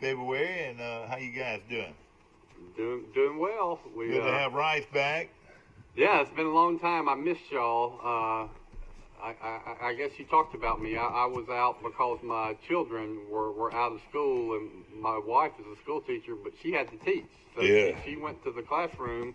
February, and how you guys doing? Doing well. Good to have Rice back. Yeah, it's been a long time. I missed y'all. I guess you talked about me. I was out because my children were out of school, and my wife is a school teacher, but she had to teach. So she went to the classroom,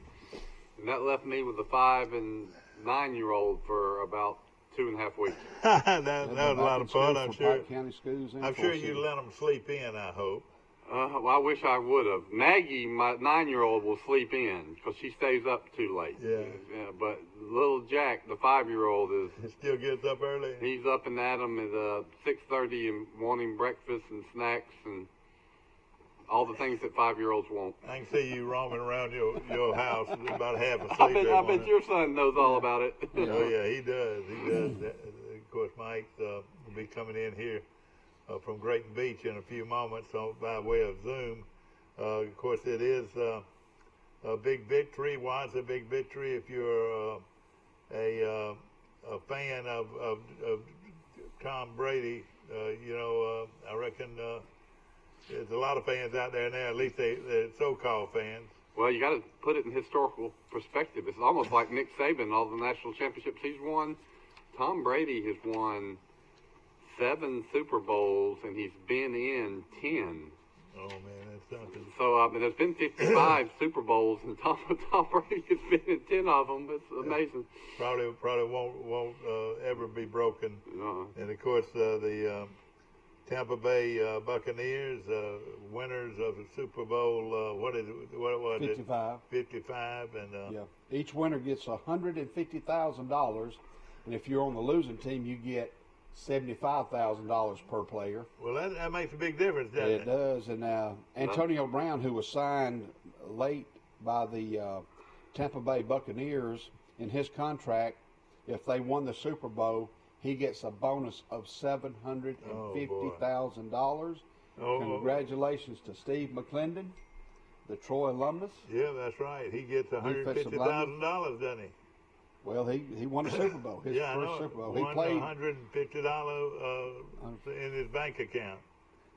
and that left me with a 5- and 9-year-old for about 2.5 weeks. that was a lot of fun, I'm sure. County schools I'm sure you let them sleep in, I hope. Well, I wish I would have. Maggie, my 9-year-old, will sleep in because she stays up too late. Yeah. But little Jack, the 5-year-old, He still gets up early? He's up and at 'em at 6:30 and wanting breakfast and snacks and all the things that 5-year-olds want. I can see you roaming around your house about half asleep. I bet your son knows all about it. Oh, yeah, he does. He does. Of course, Mike will be coming in here from Grayton Beach in a few moments by way of Zoom. Of course, it is a big victory. Why it's a big victory? If you're a fan of Tom Brady, I reckon there's a lot of fans out there now, at least they're so-called fans. Well, you got to put it in historical perspective. It's almost like Nick Saban, all the national championships he's won. Tom Brady has won 7 Super Bowls, and he's been in 10. Oh, man, that's something. So there's been 55 Super Bowls, and Tom Brady has been in 10 of them. It's amazing. Probably won't ever be broken. And, of course, the Tampa Bay Buccaneers, winners of the Super Bowl, what was 55. it? 55. And, yeah. Each winner gets $150,000, and if you're on the losing team, you get $75,000 per player. Well, that makes a big difference, doesn't it? It does. And Antonio Brown, who was signed late by the Tampa Bay Buccaneers, in his contract, if they won the Super Bowl, he gets a bonus of $750,000. Congratulations to Steve McClendon, the Troy alumnus. Yeah, that's right. He gets $150,000, doesn't he? Well, he won a Super Bowl. His first Super Bowl. He played $150 in his bank account.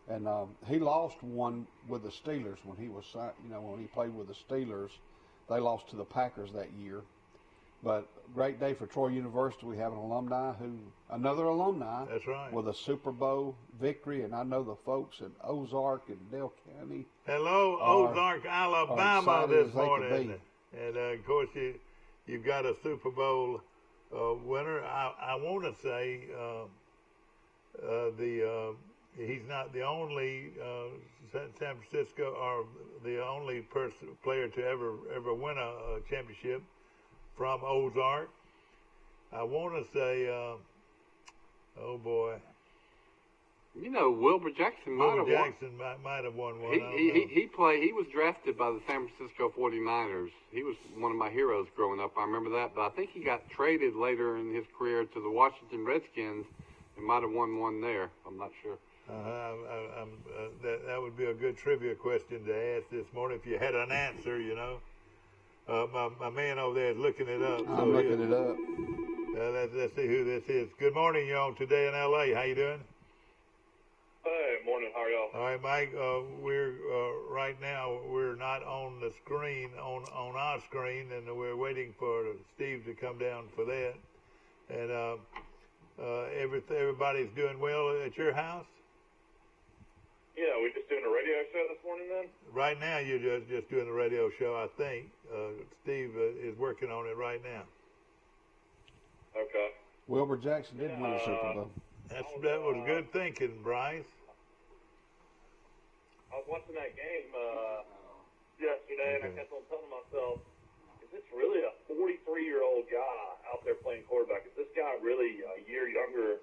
And he lost one with the Steelers when he was, when he played with the Steelers. They lost to the Packers that year. But great day for Troy University. We have another alumni. That's right. With a Super Bowl victory, and I know the folks in Ozark and Dale County. Hello, Ozark, Alabama this morning. And of course you've got a Super Bowl winner. I want to say he's not the only San Francisco or the only player to ever win a championship from Ozark. I want to say, oh boy. Wilbur Jackson might have won one. He was drafted by the San Francisco 49ers. He was one of my heroes growing up. I remember that. But I think he got traded later in his career to the Washington Redskins and might have won one there. I'm not sure. That would be a good trivia question to ask this morning if you had an answer, My man over there is looking it up. I'm looking it up. Let's see who this is. Good morning, you're on Today in L.A. How you doing? Hey, morning. How are y'all? All right, Mike. We're right now. We're not on the screen on our screen, and we're waiting for Steve to come down for that. And everybody's doing well at your house. Yeah, we're just doing a radio show this morning then? Right now, you're just doing a radio show, I think. Steve is working on it right now. Okay. Wilbur Jackson did win a Super Bowl. That was good thinking, Bryce. I was watching that game yesterday, and I kept on telling myself, is this really a 43-year-old guy out there playing quarterback? Is this guy really a year younger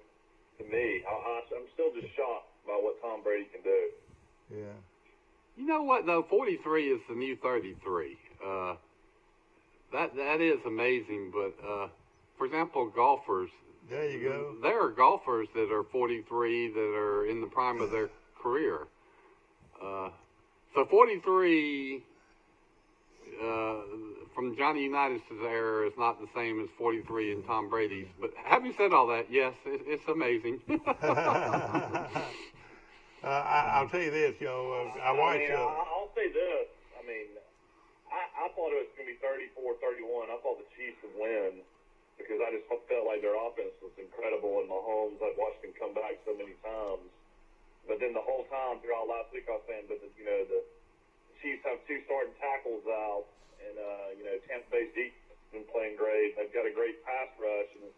than me? I'm still just shocked by what Tom Brady can do. Yeah. You know what, though? 43 is the new 33. That is amazing, but for example, golfers. There you go. There are golfers that are 43 that are in the prime of their career. So 43 from Johnny Unitas' era is not the same as 43 in Tom Brady's. But having said all that, yes, it's amazing. I'll tell you this, I watched. I'll say this. I mean, I thought it was going to be 34-31. I thought the Chiefs would win because I just felt like their offense was incredible, and Mahomes, I've watched him come back so many times. But then the whole time throughout last week, I was saying, but the Chiefs have 2 starting tackles out, and Tampa Bay's defense has been playing great. They've got a great pass rush, and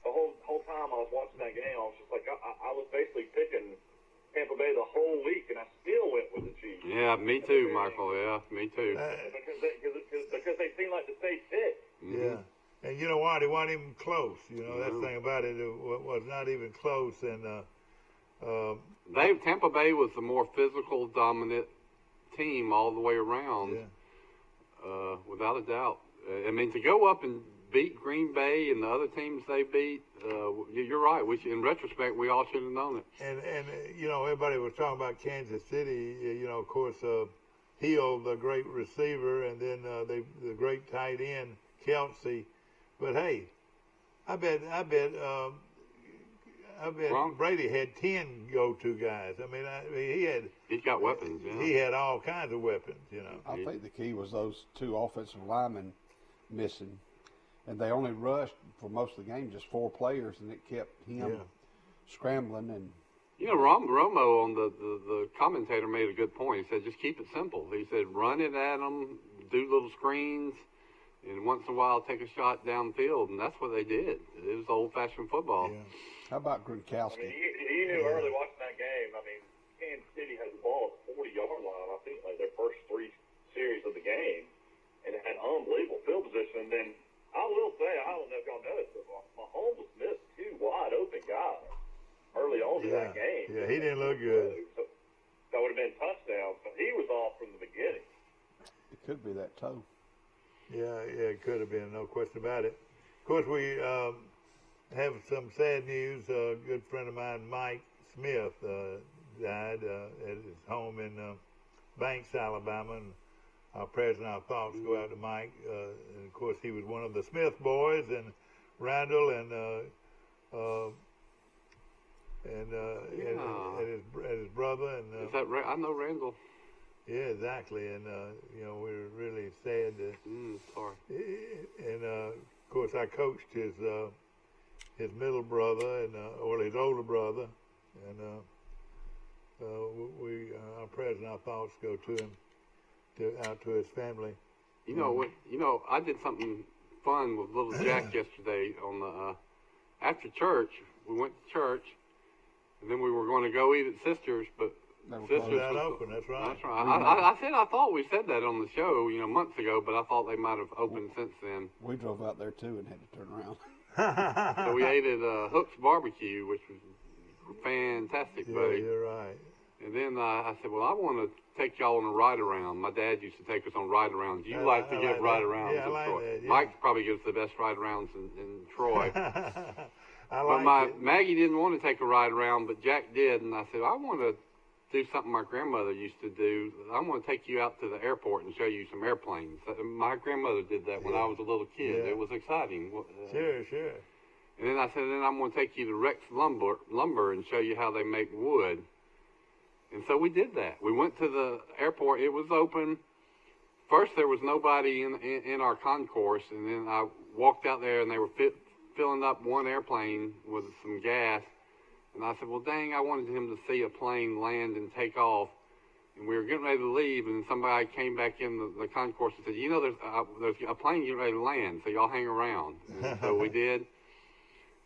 the whole time I was watching that game, I was just like, I was basically picking Tampa Bay the whole week, and I still went with the Chiefs. Yeah, me too, Michael. Yeah, me too. Because they seem like the safe pick. Yeah. And you know what? It wasn't even close. That's the thing about it. It was not even close. And Tampa Bay was the more physical, dominant team all the way around, without a doubt. I mean, to go up and beat Green Bay and the other teams they beat, you're right. In retrospect, we all should have known it. And everybody was talking about Kansas City. Of course, Hill, the great receiver, and then the great tight end, Kelsey. But hey, I bet Brady had 10 go-to guys. I mean, he's got weapons. Yeah. He had all kinds of weapons. I think the key was those 2 offensive linemen missing, and they only rushed for most of the game, just 4 players, and it kept him scrambling. And Romo on the commentator made a good point. He said, just keep it simple. He said, run it at them, do little screens, and once in a while take a shot downfield, and that's what they did. It was old-fashioned football. Yeah. How about Gronkowski? I mean, he knew early watching that game. I mean, Kansas City had the ball at the 40-yard line, I think, like their first 3 series of the game, and it had unbelievable field position. And then I will say, I don't know if y'all noticed, but Mahomes missed 2 wide-open guys early on in that game. Yeah, he didn't look good. So that would have been touchdowns, but he was off from the beginning. It could be that toe. Yeah, it could have been, no question about it. Of course, we have some sad news. A good friend of mine, Mike Smith, died at his home in Banks, Alabama. And our prayers and our thoughts go out to Mike. And of course, he was one of the Smith boys, and Randall and his brother. And is that I know Randall. Yeah, exactly. And we're really sad. Sorry. And of course, I coached his middle brother or his older brother, and our prayers and our thoughts go to him, out to his family. I did something fun with little Jack yesterday on the after church. We went to church, and then we were going to go eat at Sisters, but Sisters was open. That's right. That's right. I thought we said that on the show, months ago, but I thought they might have opened since then. We drove out there too and had to turn around. So we ate at Hook's Barbecue, which was fantastic, buddy. Yeah, you're right. And then I said, well, I want to take y'all on a ride around. My dad used to take us on ride arounds. You like to give ride arounds in Troy. That, yeah. Mike probably gives the best ride arounds in Troy. But Maggie didn't want to take a ride around, but Jack did. And I said, I want to do something my grandmother used to do. I want to take you out to the airport and show you some airplanes. My grandmother did that when I was a little kid. Yeah. It was exciting. Sure. And then I said, then I'm going to take you to Rex Lumber and show you how they make wood. And so we did that. We went to the airport. It was open. First, there was nobody in our concourse, and then I walked out there, and they were filling up one airplane with some gas. And I said, well, dang, I wanted him to see a plane land and take off. And we were getting ready to leave, and somebody came back in the concourse and said, there's a plane getting ready to land, so y'all hang around. And so we did.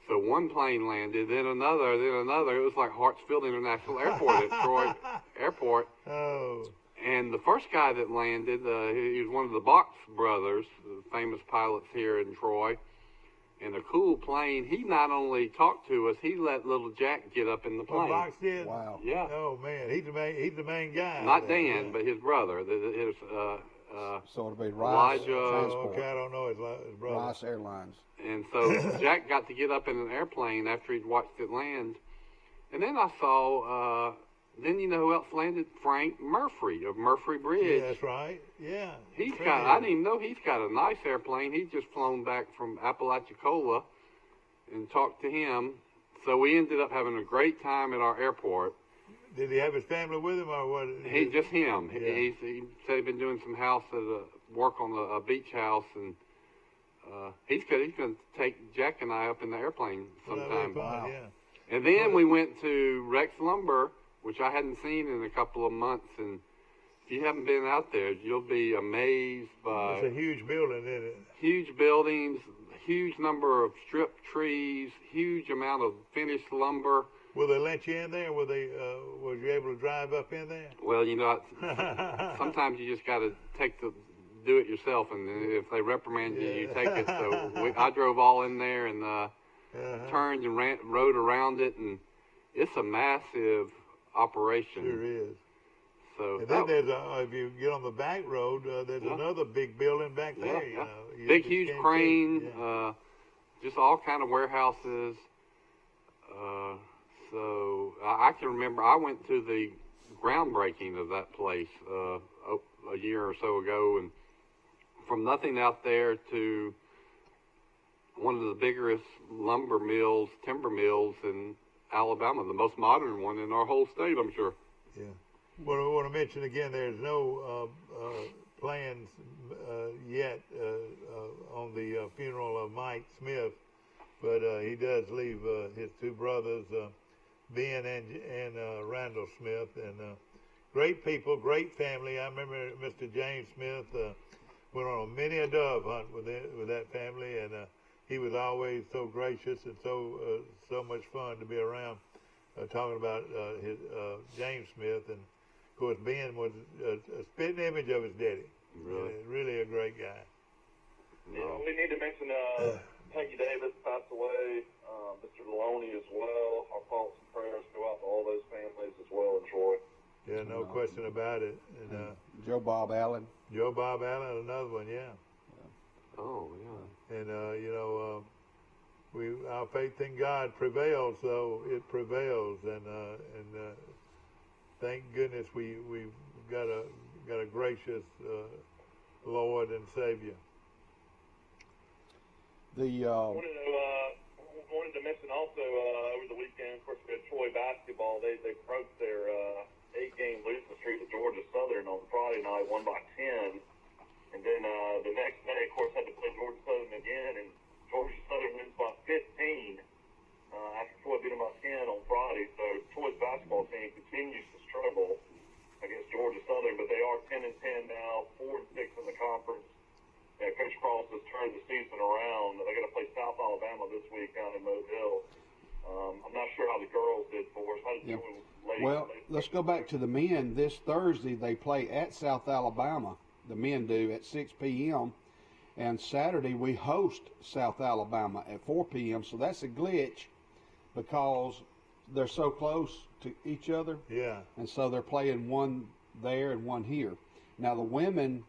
So one plane landed, then another. It was like Hartsfield International Airport at Troy Airport. Oh. And the first guy that landed, he was one of the Box brothers, the famous pilots here in Troy. And a cool plane. He not only talked to us, he let little Jack get up in the plane. Box did? Wow. Yeah. Oh man, he's the main guy. Not Dan, but his brother. So it'll be Rice Elijah. Transport. Okay, I don't know his brother. Rice Airlines. And so Jack got to get up in an airplane after he'd watched it land. And then I saw, then you know who else landed? Frank Murphy of Murphy Bridge. Yeah, that's right. Yeah. I didn't even know he's got a nice airplane. He's just flown back from Apalachicola and talked to him. So we ended up having a great time at our airport. Did he have his family with him, or what? Just him. Yeah. He said he'd been doing some work on a beach house, and he's going to take Jack and I up in the airplane sometime. Wow. Yeah. And then we went to Rex Lumber, which I hadn't seen in a couple of months, and if you haven't been out there, you'll be amazed by... It's a huge building, isn't it? Huge buildings, huge number of strip trees, huge amount of finished lumber. Will they let you in there? Was you able to drive up in there? Well, sometimes you just got to do it yourself, and if they reprimand you, you take it. So I drove all in there and turned and rode around it, and it's a massive operation. Sure is. So and then if you get on the back road, there's another big building back there. Yeah. Big, huge crane, just all kind of warehouses. So I can remember I went to the groundbreaking of that place a year or so ago, and from nothing out there to one of the biggest timber mills in Alabama, the most modern one in our whole state, I'm sure. Yeah. Well, I want to mention again, there's no plans yet on the funeral of Mike Smith, but he does leave his two brothers, Ben and Randall Smith, and great people, great family. I remember Mr. James Smith went on many a dove hunt with that family, and he was always so gracious and so much fun to be around. Talking about his James Smith, and of course Ben was a spitting image of his daddy. Really a great guy. Yeah, we need to mention Peggy Davis passed away. Mr. Maloney as well. Our thoughts and prayers go out to all those families as well in Troy. Yeah, no question about it. And Joe Bob Allen. Joe Bob Allen, another one, yeah. Oh, yeah. And our faith in God prevails, though it prevails, and thank goodness we've got a gracious Lord and Savior. Wanted to mention also over the weekend, of course, we had Troy basketball. They broke their 8-game losing streak to Georgia Southern on Friday night, won by 10, and then the next day, of course, had to play Georgia Southern again, and Georgia Southern wins by 15 after Troy beat them by 10 on Friday. So Troy's basketball team continues to struggle against Georgia Southern, but they are 10-10 now, 4-6 in the conference. Yeah, Coach Cross has turned the season around. They're going to play South Alabama this week down in Mobile. I'm not sure how the girls did for us. How did you ladies? Well, let's go back to the men. This Thursday they play at South Alabama. The men do at 6 p.m. And Saturday we host South Alabama at 4 p.m. So that's a glitch because they're so close to each other. Yeah. And so they're playing one there and one here. Now the women,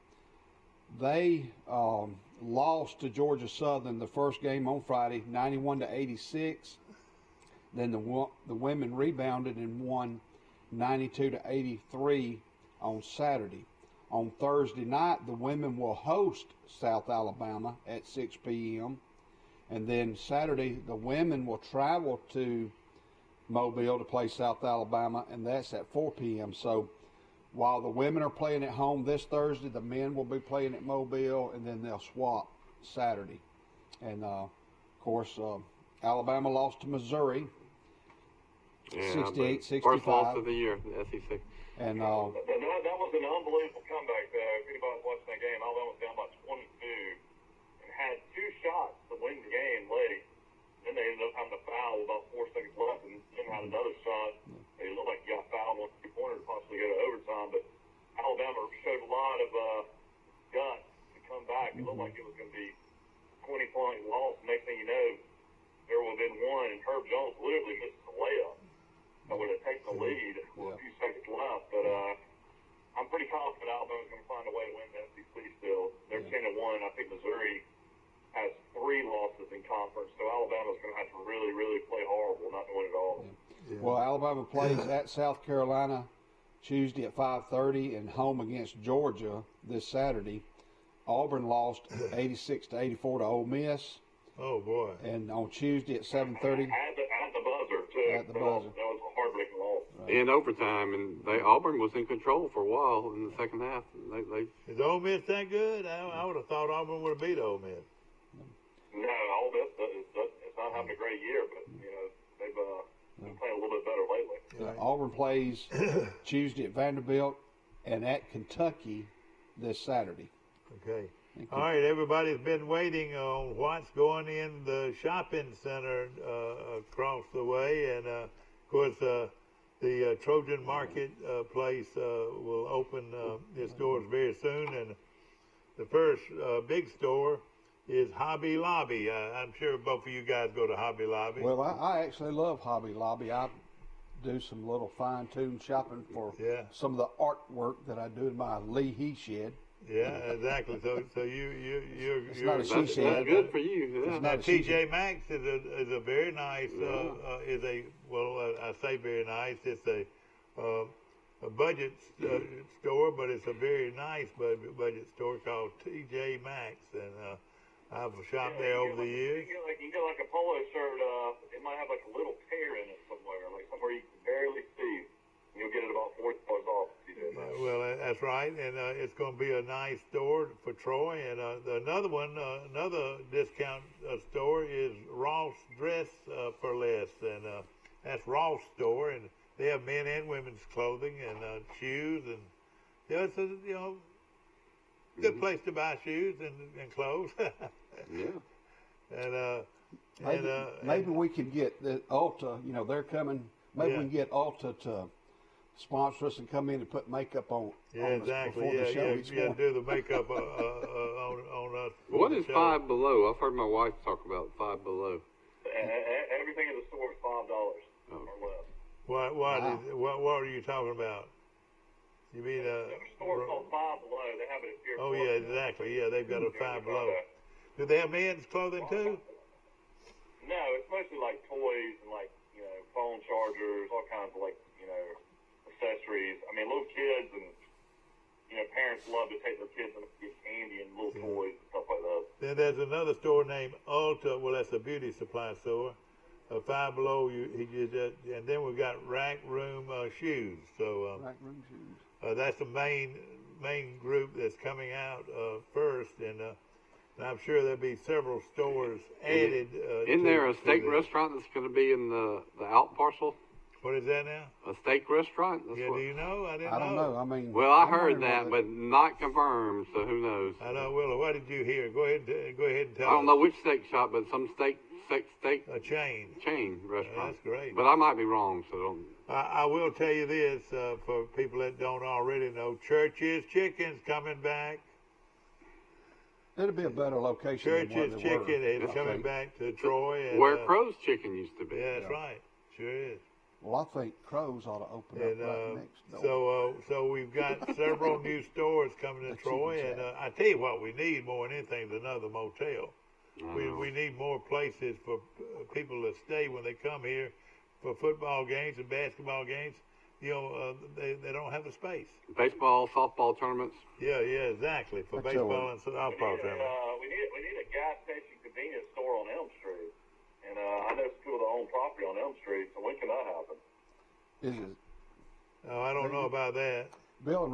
they lost to Georgia Southern the first game on Friday, 91-86. Then the women rebounded and won 92-83 on Saturday. On Thursday night, the women will host South Alabama at 6 p.m. And then Saturday, the women will travel to Mobile to play South Alabama, and that's at 4 p.m. So while the women are playing at home this Thursday, the men will be playing at Mobile, and then they'll swap Saturday. And, of course, Alabama lost to Missouri, 68-65. First loss of the year in the SEC. And that was an unbelievable comeback, though. If anybody's watching that game, Alabama was down by 22 and had 2 shots to win the game late. Then they ended up having to foul with about 4 seconds left, and then had another shot. It looked like he got fouled on 3-pointer to possibly go to overtime, but Alabama showed a lot of guts to come back. It looked like it was going to be 20-point loss. Next thing you know, there would have been one, and Herb Jones literally missed the layup. That would have taken the lead with a few seconds left, but I'm pretty confident Alabama's going to find a way to win the SEC still. They're 10-1. I think Missouri has 3 losses in conference, so Alabama's going to have to really, really play horrible not to win it all. Yeah. Well, Alabama plays at South Carolina Tuesday at 5:30 and home against Georgia this Saturday. Auburn lost 86-84 to Ole Miss. Oh boy! And on Tuesday at 7:30. At the buzzer too. At the buzzer. That was a heartbreaking loss. in overtime, and Auburn was in control for a while in the second half. Is Ole Miss that good? I would have thought Auburn would have beat Ole Miss. No, Ole Miss it's not having a great year, but they've been playing a little bit better lately. Right. Auburn plays Tuesday at Vanderbilt and at Kentucky this Saturday. Okay. All right, everybody's been waiting on what's going in the shopping center across the way, and of course the Trojan Market place will open its doors very soon, and the first big store is Hobby Lobby. I'm sure both of you guys go to Hobby Lobby. Well, I actually love Hobby Lobby. I do some little fine-tuned shopping for some of the artwork that I do in my Lee He shed. Yeah, exactly. So you're not a she shed. That's good for you. Yeah. Now TJ Maxx is a very nice I say very nice. It's a budget store, but it's a very nice budget store called TJ Maxx, and I've shopped there over the years. You can get like a polo shirt. It might have like a little tear in it somewhere, like somewhere you can barely see. You'll get it about $40 off. Well, that's right, and it's going to be a nice store for Troy. And another one, another discount store is Ross Dress for Less, and that's Ross store, and they have men and women's clothing and shoes, and it's a good place to buy shoes and clothes. Yeah. Maybe we could get the Ulta. They're coming. Maybe we can get Ulta to sponsor us and come in and put makeup on. Yeah, exactly. Before the show Do the makeup on us. What is Five Below? I've heard my wife talk about Five Below. Everything in the store is $5 or less. What are you talking about? You mean the store called Five Below? They have it here. Oh yeah, exactly. Yeah, they've got a Five Below. Do they have men's clothing too? No, it's mostly like toys and like phone chargers, all kinds of accessories. I mean, little kids and parents love to take their kids and get candy and little toys and stuff like that. Then there's another store named Ulta. Well, that's a beauty supply store. Five Below, and then we've got Rack Room Shoes. So Rack Room Shoes. that's the main group that's coming out first, and I'm sure there'll be several stores added. Isn't there a steak restaurant that's going to be in the out parcel? What is that now? A steak restaurant? Do you know? I don't know. I mean, well, I heard that, but not confirmed. So who knows? I know, Willow. What did you hear? Go ahead and tell us. I don't know which steak shop, but some steak. A chain restaurant. That's great. But I might be wrong, so don't. I will tell you this for people that don't already know: Church's Chicken's coming back. It'll be a better location. Church's Chicken is coming back to Troy. And, where Crow's Chicken used to be. Yeah, that's right. Sure is. Well, I think Crow's ought to open up right next door. So we've got several new stores coming to Troy, and I tell you what, we need more than anything is another motel. We need more places for people to stay when they come here for football games and basketball games. They don't have the space. Baseball, softball tournaments. Yeah, exactly. For baseball and softball tournaments. We need a gas station convenience store on Elm Street. And I know some people that own property on Elm Street, so when can that happen? Is it? Oh, I don't know about that. Bill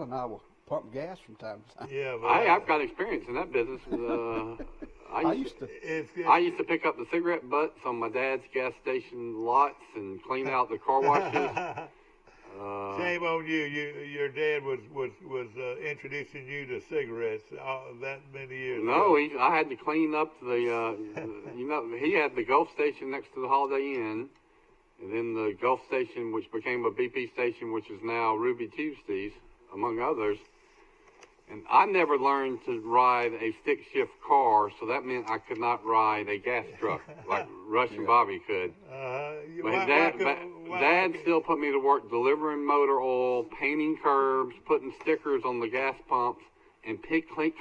and I will pump gas from time to time. Yeah, but I've got experience in that business. I used to pick up the cigarette butts on my dad's gas station lots and clean out the car washes. Shame on you. Your dad was introducing you to cigarettes that many years ago. No, I had to clean up the. He had the Gulf Station next to the Holiday Inn, and then the Gulf Station, which became a BP station, which is now Ruby Tuesdays, among others. And I never learned to ride a stick shift car, so that meant I could not ride a gas truck like Rush and Bobby could. But Dad still put me to work delivering motor oil, painting curbs, putting stickers on the gas pumps, and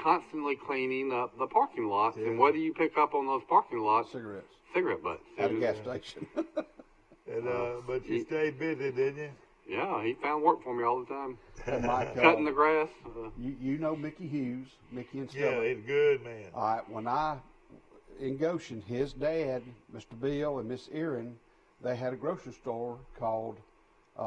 constantly cleaning up the parking lots. Yeah. And what do you pick up on those parking lots? Cigarettes. Cigarette butts. At a gas station. But you stayed busy, didn't you? Yeah, he found work for me all the time. Mike, cutting the grass. You know Mickey Hughes, Mickey and Stella. Yeah, he's a good man. All right, when in Goshen, his dad, Mr. Bill and Miss Erin, they had a grocery store called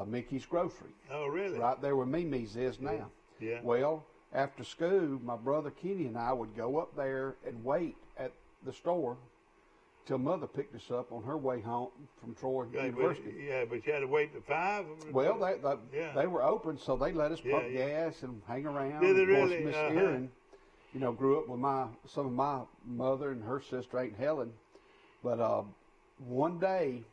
Mickey's Grocery. Oh, really? Right there where Mimi's is now. Yeah. Well, after school, my brother Kenny and I would go up there and wait at the store till Mother picked us up on her way home from Troy University. But you had to wait to 5? Well, they were open, so they let us pump gas and hang around. Did they of course, really? Miss Erin, grew up with some of my mother and her sister, Aunt Helen. But one day,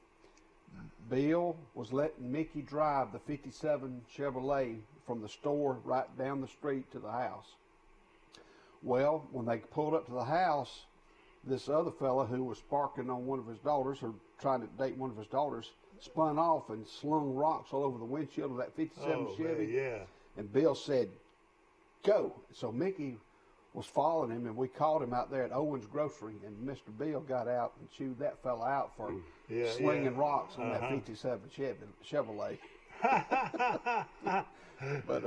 Bill was letting Mickey drive the 57 Chevrolet from the store right down the street to the house. Well, when they pulled up to the house, this other fella who was sparking on one of his daughters, or trying to date one of his daughters, spun off and slung rocks all over the windshield of that 57 Chevy. Yeah. And Bill said, "Go." So Mickey was following him, and we caught him out there at Owen's Grocery, and Mr. Bill got out and chewed that fella out for slinging rocks on that 57 Chevrolet. But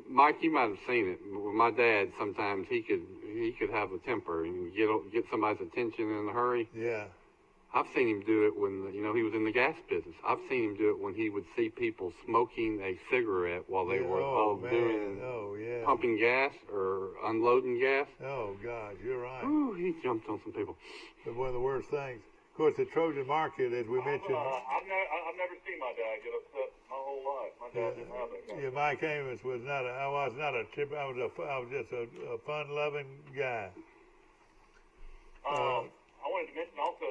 Mike, you might have seen it. With my dad, sometimes he could have a temper and get somebody's attention in a hurry. Yeah. I've seen him do it when he was in the gas business. I've seen him do it when he would see people smoking a cigarette while they were pumping gas or unloading gas. Oh gosh, you're right. Ooh, he jumped on some people. But one of the worst things. Of course, the Trojan market, as we mentioned. I've never seen my dad get upset my whole life. My dad didn't have that. Yeah, Mike Amos was not. I was not a chip. I was just a fun-loving guy. I wanted to mention also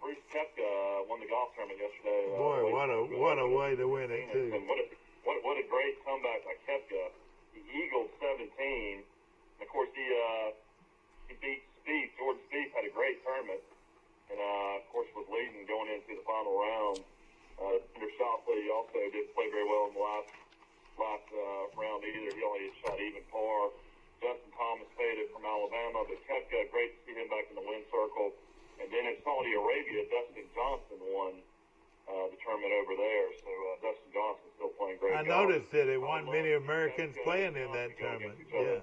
Bruce Koepka won the golf tournament yesterday. Boy, what a way to win it too. And what a great comeback by Koepka. He eagled 17. And of course, he beat Spieth. George Spieth had a great tournament, and of course was leading going into the final round. Under Shoffley also didn't play very well in the last round either. He only shot even par. Justin Thomas faded from Alabama, but Koepka, great to see him back in the win circle. And then in Saudi Arabia, Dustin Johnson won the tournament over there. So Dustin Johnson still playing great. I noticed that it wasn't many Americans playing in that tournament. Yeah.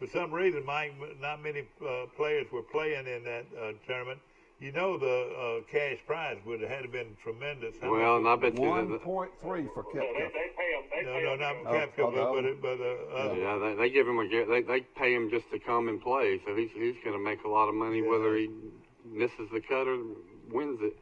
For some reason, Mike, not many players were playing in that tournament. The cash prize would have had been tremendous. Well, and I bet you 1.3 for Koepka. They pay him. No, not Koepka, but they give him they pay him just to come and play. So he's going to make a lot of money whether he misses the cut or wins it.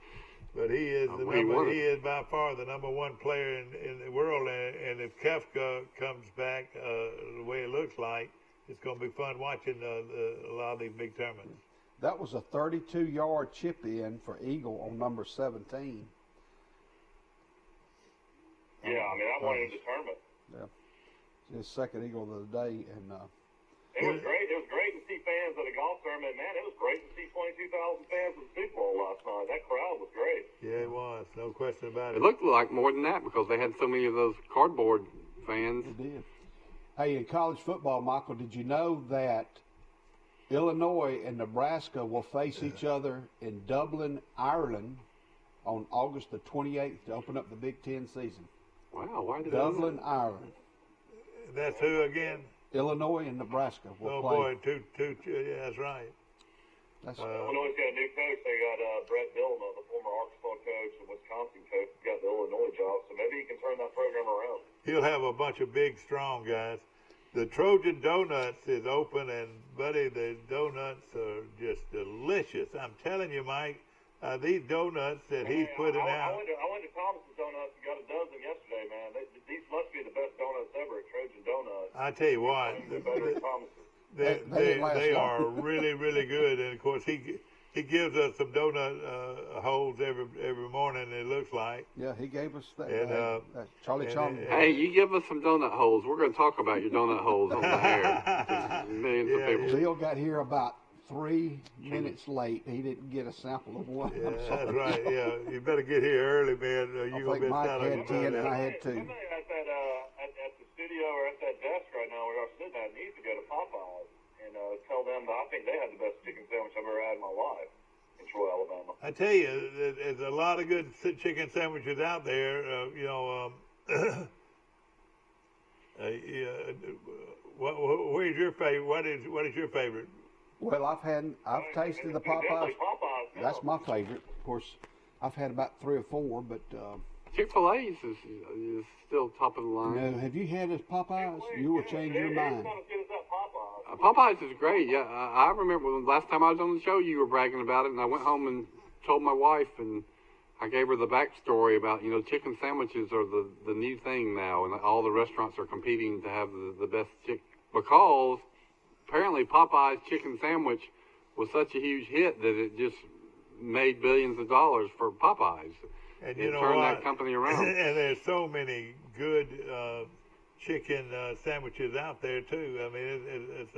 But he is he is by far the number one player in the world. And if Koepka comes back the way it looks like, it's going to be fun watching a lot of these big tournaments. That was a 32-yard chip in for Eagle on number 17. Yeah, I wanted him to tournament. Yeah, his second Eagle of the day, and it was great. It was great to see fans at a golf tournament. Man, it was great to see 22,000 fans at the Super Bowl last night. That crowd was great. Yeah, it was. No question about it. It looked like more than that because they had so many of those cardboard fans. It did. Hey, in college football, Michael, did you know that Illinois and Nebraska will face each other in Dublin, Ireland on August the 28th to open up the Big Ten season? Wow, why did Dublin, Ireland. That's who again? Illinois and Nebraska will play. Oh, boy, two, yeah, that's right. Illinois got a new coach. They got Brett Bielema, the former Arkansas coach and Wisconsin coach, got the Illinois job. So maybe he can turn that program around. He'll have a bunch of big, strong guys. The Trojan Donuts is open, and buddy, the donuts are just delicious. I'm telling you, Mike, these donuts that he's putting out. I went to Thomas's Donuts and got a dozen yesterday, man. These must be the best donuts ever at Trojan Donuts. I tell you what, they are really, really good. And of course, he gives us some donut holes every morning. It looks like. Yeah, he gave us that. And, Charlie Chong. Hey, you give us some donut holes. We're going to talk about your donut holes on the air. Millions of people. Bill got here about 3 minutes late. He didn't get a sample of one. Yeah, that's right. Yeah, you better get here early, man. I think Mike had 10 and I had 2. At the studio or at that desk right now where I'm sitting at, needs to go to Popeyes and tell them that I think they had the best chicken sandwich I've ever had in my life in Troy, Alabama. I tell you, there's a lot of good chicken sandwiches out there. Where's your favorite? What is your favorite? Well, I've tasted the Popeyes. That's my favorite. Of course, I've had about 3 or 4, but Chick-fil-A's is still top of the line. have you had this Popeyes? You will change your mind. It's not as good as that Popeyes. Popeyes is great. Yeah, I remember when last time I was on the show, you were bragging about it, and I went home and told my wife, and I gave her the backstory about, chicken sandwiches are the new thing now, and all the restaurants are competing to have the best chicken, because apparently Popeye's chicken sandwich was such a huge hit that it just made billions of dollars for Popeyes. And it turned that company around. And there's so many good chicken sandwiches out there too. I mean, it's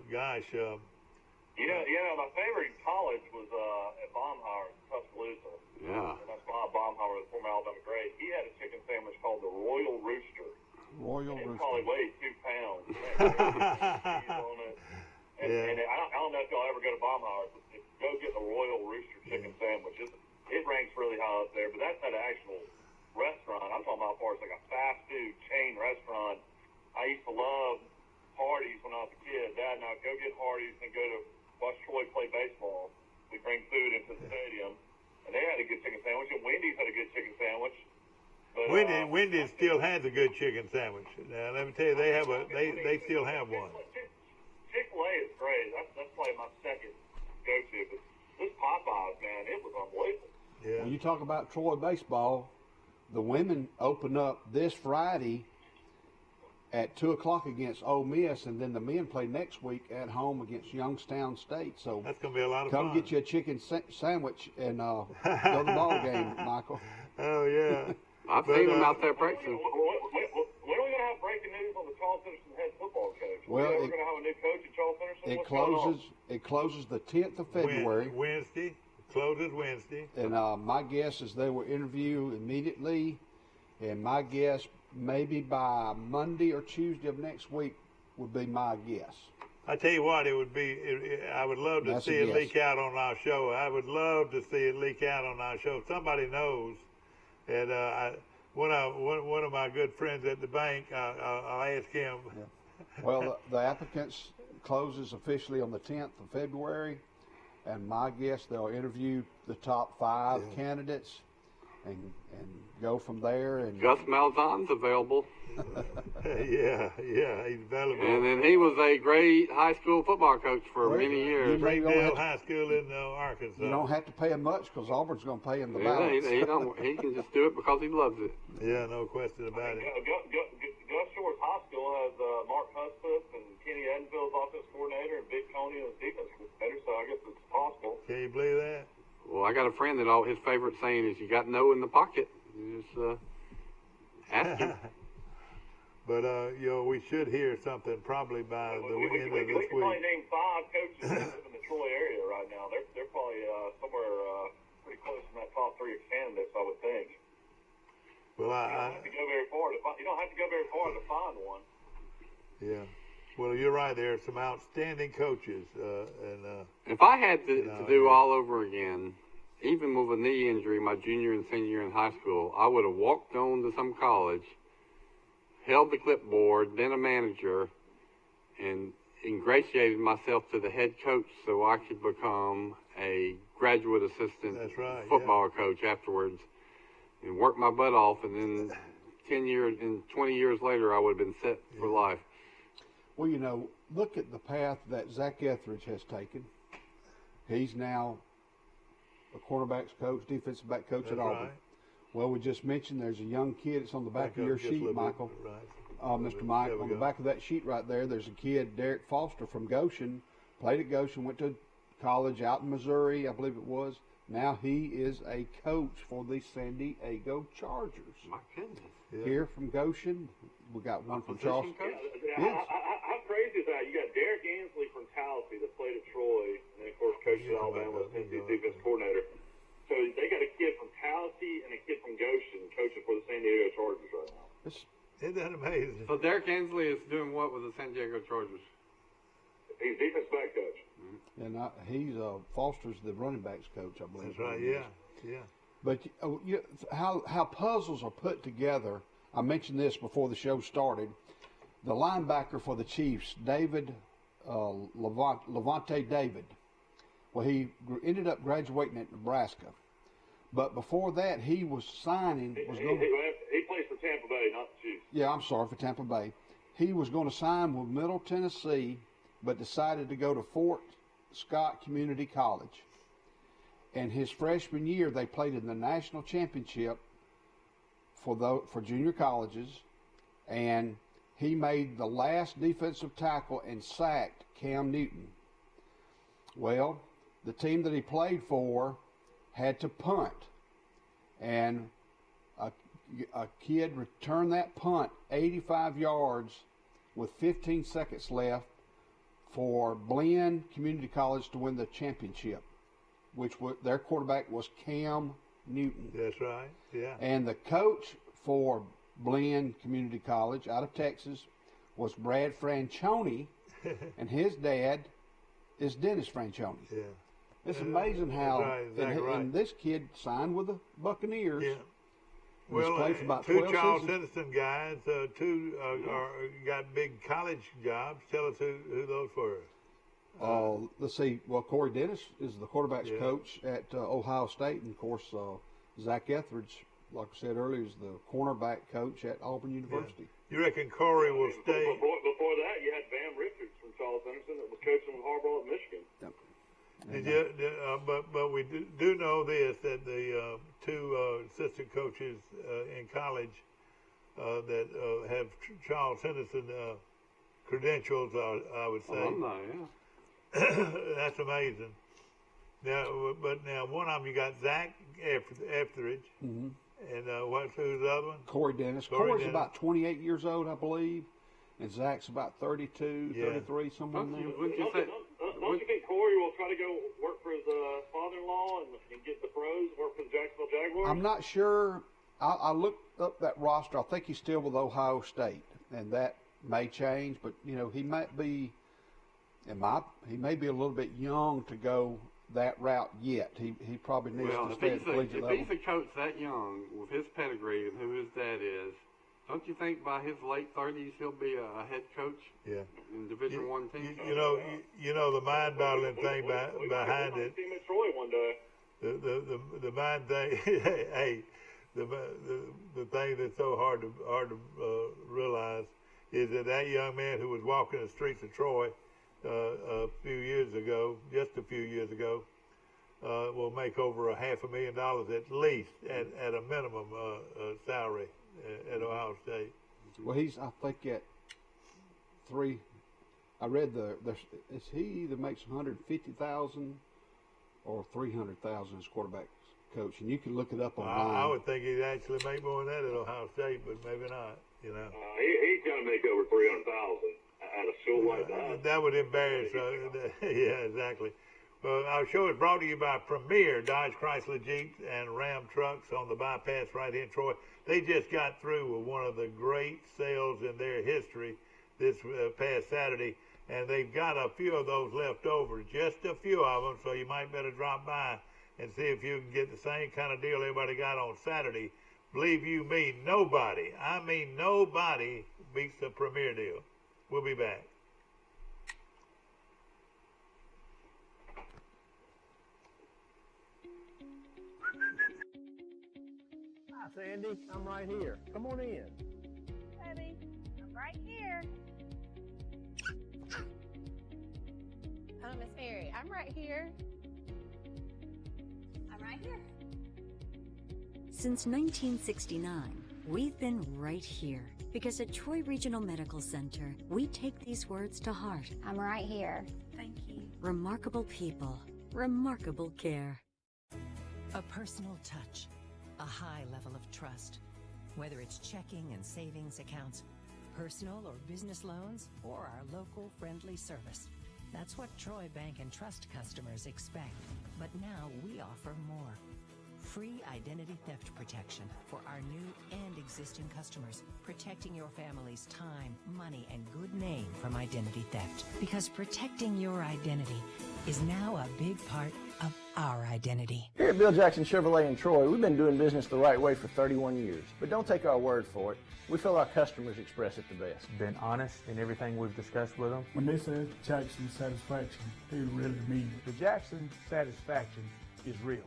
gosh. My favorite in college was at Baumhauer, Tuscaloosa. Yeah. And that's Bob Baumhauer, the former Alabama great. He had a chicken sandwich called the Royal Rooster. It probably weighed 2 pounds. And I don't know if y'all ever go to Baumhauer, but go get the Royal Rooster chicken sandwich. It ranks really high up there, but that's not an actual restaurant. I'm talking about as far as like a fast food chain restaurant. I used to love Hardee's when I was a kid. Dad and I would go get Hardee's and go to watch Troy play baseball. We'd bring food into the stadium, and they had a good chicken sandwich, and Wendy's had a good chicken sandwich. But, Wendy's still has a good chicken sandwich. Now, let me tell you, they still have one. Chick-fil-A is great. That's probably my second go-to. But this Popeyes, man, it was unbelievable. Yeah. When you talk about Troy baseball, the women open up this Friday at 2:00 against Ole Miss, and then the men play next week at home against Youngstown State. So that's gonna be a lot of fun. Come get you a chicken sandwich and go to the ball game, Michael. Oh yeah, I've seen them out there practicing. When are we gonna have breaking news on the Charles Henderson head football coach? Well, we're gonna have a new coach at Charles Henderson. It closes the 10th of February. Wednesday. Closes Wednesday. And my guess is they will interview immediately, and my guess maybe by Monday or Tuesday of next week would be my guess. I tell you what, it would be. I would love to see it leak out on our show. I would love to see it leak out on our show. Somebody knows, and one of my good friends at the bank, I'll ask him. Yeah. Well, the applicants closes officially on the 10th of February. And my guess they'll interview the top 5 candidates and go from there. And Gus Malzahn's available. yeah, he's available. And then he was a great high school football coach for many years. Springdale High School in Arkansas. You don't have to pay him much because Auburn's going to pay him the balance. He can just do it because he loves it. Yeah, no question about it. Gus Shores High School has Mark Hudspeth and Kenny Edenfield's offense coordinator and Big Tony as defense coordinator, so I guess it's possible. Can you believe that? Well, I got a friend that his favorite saying is, "You got no in the pocket." You just ask him. But we should hear something probably by the end of this week. We can probably name 5 coaches that live in the Troy area right now. They're probably somewhere pretty close in that top 3 of candidates, I would think. Well, you don't have to go very far to find one. Yeah. Well, you're right. There are some outstanding coaches. If I had to do all over again, even with a knee injury my junior and senior year in high school, I would have walked on to some college, held the clipboard, been a manager, and ingratiated myself to the head coach so I could become a graduate assistant football coach afterwards and work my butt off, and then 10 years and 20 years later I would have been set for life. Well, look at the path that Zach Etheridge has taken. He's now a quarterback's coach, defensive back coach at Auburn. Right. Well, we just mentioned there's a young kid. It's on the back of your sheet, Michael. Mr. Mike, on the back of that sheet right there's a kid, Derek Foster from Goshen, played at Goshen, went to college out in Missouri, I believe it was. Now he is a coach for the San Diego Chargers. My goodness. Yeah. Here from Goshen, we got one from Charles. Yes. How crazy is that? You got Derek Ansley from Tallahassee that played at Troy, and then of course coached at Alabama as Tennessee's defense coordinator. So they got a kid from Tallahassee and a kid from Goshen coaching for the San Diego Chargers right now. Isn't that amazing? So Derek Ansley is doing what with the San Diego Chargers? He's defense back coach. And he's Foster's the running backs coach, I believe. That's right. Yeah. But how puzzles are put together. I mentioned this before the show started. The linebacker for the Chiefs, David Levante David. Well, he ended up graduating at Nebraska. But before that, he was signing. He plays for Tampa Bay, not the Chiefs. Yeah, I'm sorry, for Tampa Bay. He was going to sign with Middle Tennessee, but decided to go to Fort Scott Community College. And his freshman year, they played in the national championship for junior colleges, and he made the last defensive tackle and sacked Cam Newton. Well, the team that he played for had to punt, and a kid returned that punt 85 yards with 15 seconds left for Blinn Community College to win the championship, which their quarterback was Cam Newton. That's right, yeah. And the coach for Blinn Community College out of Texas was Brad Franchione, and his dad is Dennis Franchione. Yeah. It's amazing how, right, exactly right. And this kid signed with the Buccaneers. Yeah. Was Well, played for about two 12 Charles seasons. Citizen guys, two got big college jobs. Tell us who those were. Let's see. Well, Corey Dennis is the quarterback's Yeah. coach at Ohio State, and of course, Zach Etheridge, like I said earlier, is the cornerback coach at Auburn University. You reckon Corey will stay? Before that, you had Bam Richards from Charles Henderson that was coaching with Harbaugh at Michigan. But we do know this, that the two assistant coaches in college that have Charles Henderson credentials, I would say. Alumni, yeah. That's amazing. Now, but now one of them you got Zach Etheridge, Mm-hmm. and who's the other one? Corey Dennis. Corey Corey's Dennis. about 28 years old, I believe, and Zach's about 32, Yeah. 33, somewhere in there. Wouldn't you say? Don't you think Corey will try to go work for his father-in-law and get the pros, work for the Jacksonville Jaguars? I'm not sure. I looked up that roster. I think he's still with Ohio State, and that may change. But he might be. He may be a little bit young to go that route yet. He probably needs to stay at the collegiate if level. he's a coach that young with his pedigree and who his dad is, don't you think by his late 30s he'll be a head coach Yeah. in Division I team? You know the mind-boggling thing behind it. Team at Troy one day. The mind thing. Hey, the thing that's so hard to realize is that young man who was walking the streets of Troy a few years ago, will make over $500,000 at least at a minimum salary at Ohio State. Well, he's, I think, at 3. I read he either makes 150,000 or 300,000 as quarterback coach, and you can look it up online. I would think he'd actually make more than that at Ohio State, but maybe not. He's going to make over 300,000 at a school like that. That would embarrass. Yeah, exactly. Well, our show is brought to you by Premier Dodge Chrysler Jeeps and Ram trucks on the bypass right here in Troy. They just got through with one of the great sales in their history this past Saturday, and they've got a few of those left over, just a few of them, so you might better drop by and see if you can get the same kind of deal everybody got on Saturday. Believe you me, nobody beats the Premier deal. We'll be back. Hi, Sandy. I'm right here. Come on in. Buddy, I'm right here. Oh, Miss Mary, I'm right here. I'm right here. Since 1969, we've been right here because at Troy Regional Medical Center, we take these words to heart. I'm right here. Thank you. Remarkable people, remarkable care. A personal touch, a high level of trust. Whether it's checking and savings accounts, personal or business loans, or our local friendly service. That's what Troy Bank and Trust customers expect. But now we offer more. Free identity theft protection for our new and existing customers, protecting your family's time, money, and good name from identity theft. Because protecting your identity is now a big part of our identity. Here at Bill Jackson Chevrolet in Troy, we've been doing business the right way for 31 years. But don't take our word for it. We feel our customers express it the best. Been honest in everything we've discussed with them. When they say Jackson Satisfaction, they really mean it. The Jackson Satisfaction is real.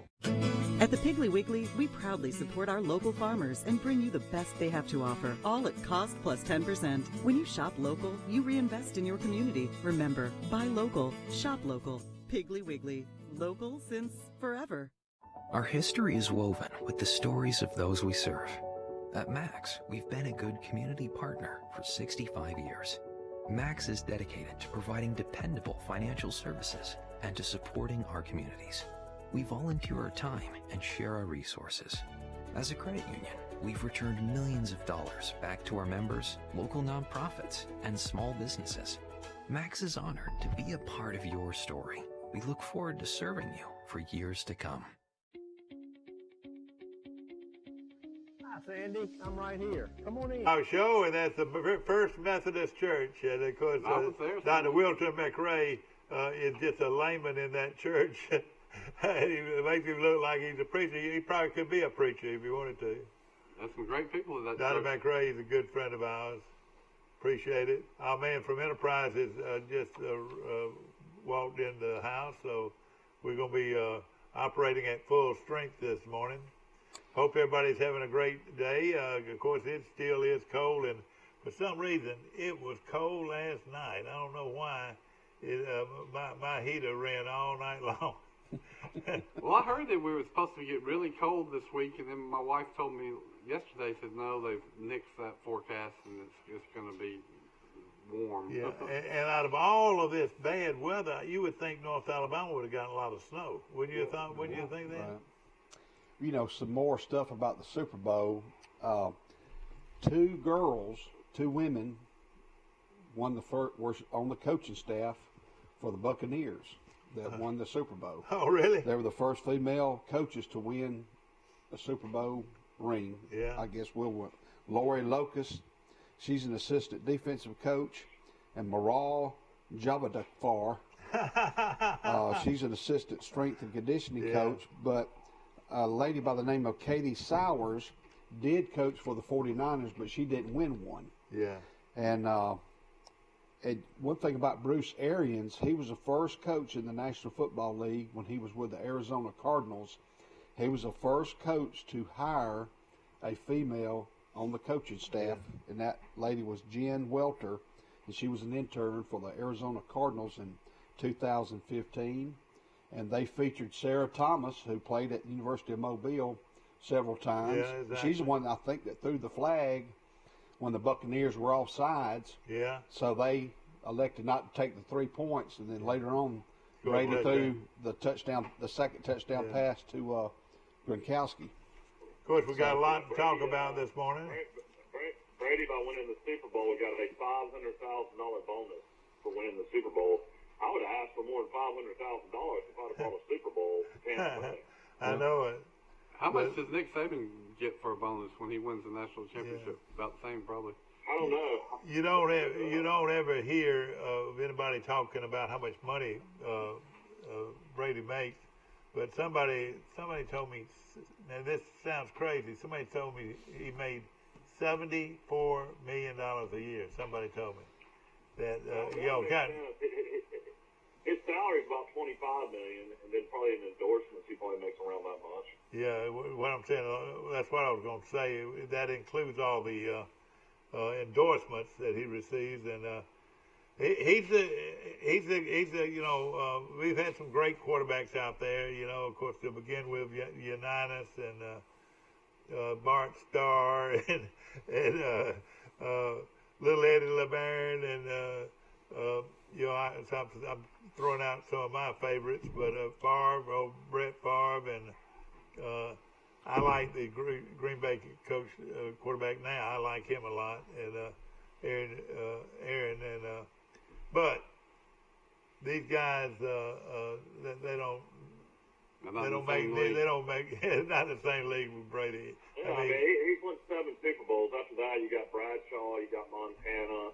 At the Piggly Wiggly, we proudly support our local farmers and bring you the best they have to offer, all at cost plus 10%. When you shop local, you reinvest in your community. Remember, buy local, shop local. Piggly Wiggly, local since forever. Our history is woven with the stories of those we serve. At Max, we've been a good community partner for 65 years. Max is dedicated to providing dependable financial services and to supporting our communities. We volunteer our time and share our resources. As a credit union, we've returned millions of dollars back to our members, local nonprofits, and small businesses. Max is honored to be a part of your story. We look forward to serving you for years to come. Hi, Sandy. I'm right here. Come on in. Our show, and that's the First Methodist Church. And of course, Dr. Wilton McRae is just a layman in that church. It makes him look like he's a preacher. He probably could be a preacher if he wanted to. There's some great people in that Dr. church. McRae is a good friend of ours. Appreciate it. Our man from Enterprise has just walked in the house, so we're going to be operating at full strength this morning. Hope everybody's having a great day. Of course, it still is cold, and for some reason, it was cold last night. I don't know why. My heater ran all night long. Well, I heard that we were supposed to get really cold this week, and then my wife told me yesterday, said, no, they've nixed that forecast, and it's going to be warm. Yeah, and out of all of this bad weather, you would think North Alabama would have gotten a lot of snow. Wouldn't you think that? Right. You know, some more stuff about the Super Bowl. Two women won were on the coaching staff for the Buccaneers that won the Super Bowl. Oh, really? They were the first female coaches to win a Super Bowl ring. Yeah. I guess we'll win. Lori Locust, she's an assistant defensive coach, and Maral Javadafar, she's an assistant strength and conditioning coach, but a lady by the name of Katie Sowers did coach for the 49ers, but she didn't win one. Yeah. And one thing about Bruce Arians, he was the first coach in the National Football League when he was with the Arizona Cardinals. He was the first coach to hire a female on the coaching staff, and that lady was Jen Welter, and she was an intern for the Arizona Cardinals in 2015. And they featured Sarah Thomas, who played at the University of Mobile several times. Yeah, exactly. She's the one, I think, that threw the flag when the Buccaneers were off sides. Yeah. So they elected not to take the 3 points, and then later on, Brady threw the second touchdown pass to Gronkowski. Of course, we got a lot to talk about this morning. Brady, by winning the Super Bowl, got a $500,000 bonus for winning the Super Bowl. I would have asked for more than $500,000 if I'd have bought a Super Bowl. I know it. How much does Nick Saban get for a bonus when he wins the national championship? About the same, probably. I don't know. You don't ever hear of anybody talking about how much money Brady makes, but somebody told me. Now this sounds crazy. Somebody told me he made $74 million a year. Somebody told me that. His salary is about $25 million, and then probably in endorsements, he probably makes around that much. Yeah, what I'm saying, that's what I was going to say. That includes all the endorsements that he receives, and he's we've had some great quarterbacks out there. You know, of course, to begin with, Unitas and Bart Starr and little Eddie LeBaron and. I'm throwing out some of my favorites, but Brett Favre, and I like the Green Bay coach, quarterback now. I like him a lot, and Aaron, and but these guys, they don't make not the same league with Brady. Yeah, I mean he's won 7 Super Bowls. After that, you got Bradshaw, you got Montana.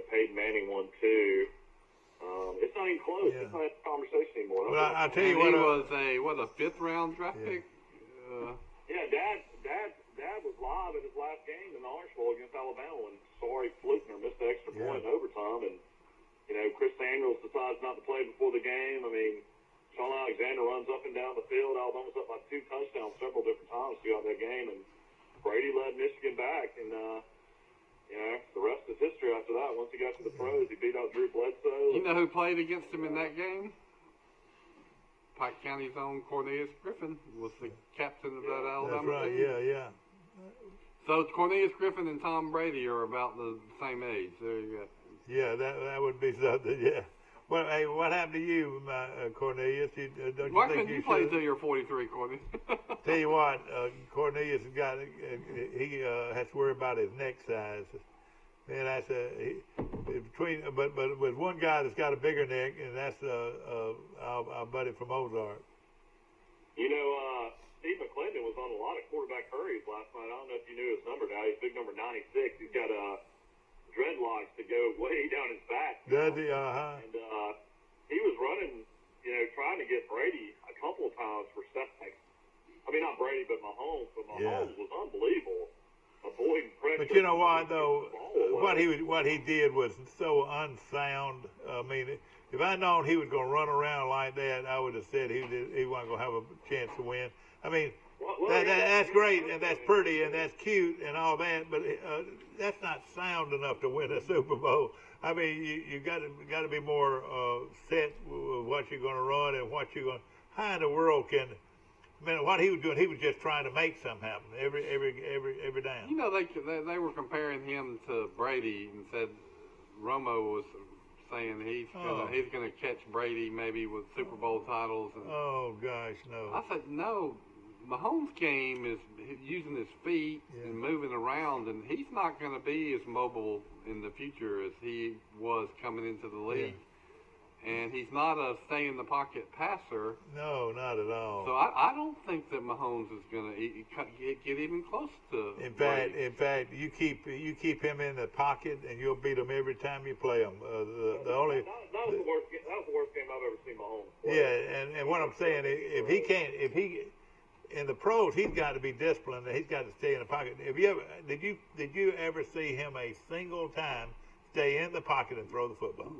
Peyton Manning won 2. It's not even close. It's not a conversation anymore. Well, I'll tell you what. He was a 5th round draft pick. Dad was live at his last game in the Orange Bowl against Alabama when sorry Flukner missed the extra point in overtime, and Chris Samuels decides not to play before the game. I mean, Sean Alexander runs down the field. Alabama's up by 2 touchdowns several different times throughout that game, and Brady led Michigan back, and the rest is history after that. Once he got to the pros, he beat out Drew Bledsoe. You know who played against him in that game? Pike County's own Cornelius Griffin was the captain of that Alabama That's right, team. yeah. So Cornelius Griffin and Tom Brady are about the same age. There you go. Yeah, that would be something, yeah. Well, hey, what happened to you, Cornelius? Don't Why you think couldn't you should? play until you're 43, Cornelius? Tell you what, Cornelius has got, he has to worry about his neck size. Man, that's but with one guy that's got a bigger neck, and that's our buddy from Ozark. Steve McClendon was on a lot of quarterback hurries last night. I don't know if you knew his number now. He's big number 96. He's got dreadlocks that go way down his back. Does he? Uh-huh. And he was running, trying to get Brady a couple of times for sacks. I mean, not Brady, but Mahomes. But Mahomes was unbelievable. Avoiding pressure. But you know what, though? What he did was so unsound. I mean, if I'd known he was going to run around like that, I would have said he wasn't going to have a chance to win. I mean, that's great, and that's pretty, and that's cute, and all that, but that's not sound enough to win a Super Bowl. I mean, you got to be more set with what you're going to run and what you're going. How in the world can? I mean, what he was doing, he was just trying to make something happen every down. You know, they were comparing him to Brady and said Romo was saying he's gonna catch Brady maybe with Super Bowl titles. And oh gosh, no! I said no. Mahomes' game is using his feet and moving around, and he's not going to be as mobile in the future as he was coming into the league. Yeah. And he's not a stay-in-the-pocket passer. No, not at all. So I don't think that Mahomes is going to get even close to. In fact, you keep him in the pocket, and you'll beat him every time you play him. That was the worst game I've ever seen Mahomes play. Yeah, and what I'm saying, if he in the pros, he's got to be disciplined, and he's got to stay in the pocket. Did you ever see him a single time stay in the pocket and throw the football?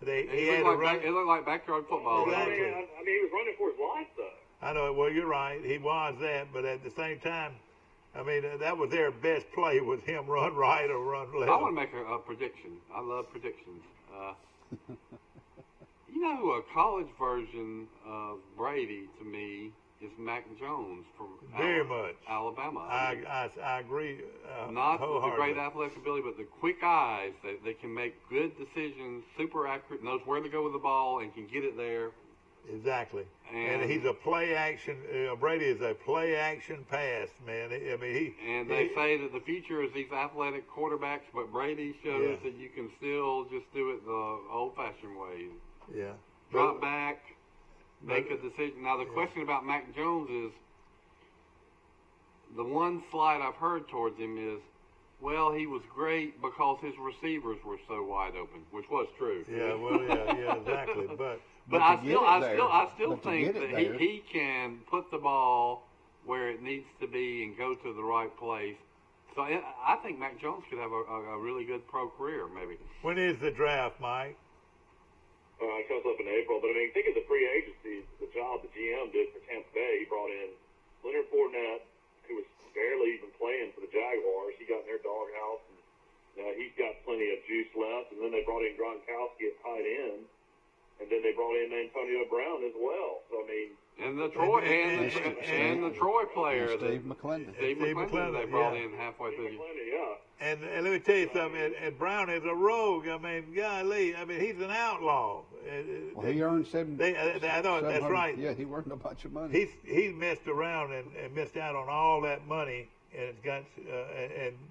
It looked like backyard football. Exactly. I mean, he was running for his life, though. I know. Well, you're right. He was that, but at the same time, I mean, that was their best play was him run right or run left. I want to make a prediction. I love predictions. A college version of Brady to me is Mac Jones from Alabama. I agree. Not with the great athletic ability, but the quick eyes that can make good decisions, super accurate, knows where to go with the ball, and can get it there. Exactly. And he's a play action. Brady is a play action pass man. I mean, they say that the future is these athletic quarterbacks, but Brady shows that you can still just do it the old-fashioned way. Yeah. Drop back. Make a decision. Now, the question about Mac Jones is, the one slide I've heard towards him is, well, he was great because his receivers were so wide open, which was true. Yeah, exactly. But I still think that he can put the ball where it needs to be and go to the right place. So I think Mac Jones could have a really good pro career, maybe. When is the draft, Mike? It comes up in April, but I mean, think of the free agency, the job the GM did for Tampa Bay. He brought in Leonard Fournette, who was barely even playing for the Jaguars. He got in their doghouse, and he's got plenty of juice left. And then they brought in Gronkowski at tight end, and then they brought in Antonio Brown as well. So I mean, and the Troy player, Steve McClendon. Steve McClendon, they brought in halfway through. And let me tell you something. And Brown is a rogue. I mean, golly. I mean, he's an outlaw. Well, he earned I know that's right. Yeah, he earned a bunch of money. He's messed around and missed out on all that money, and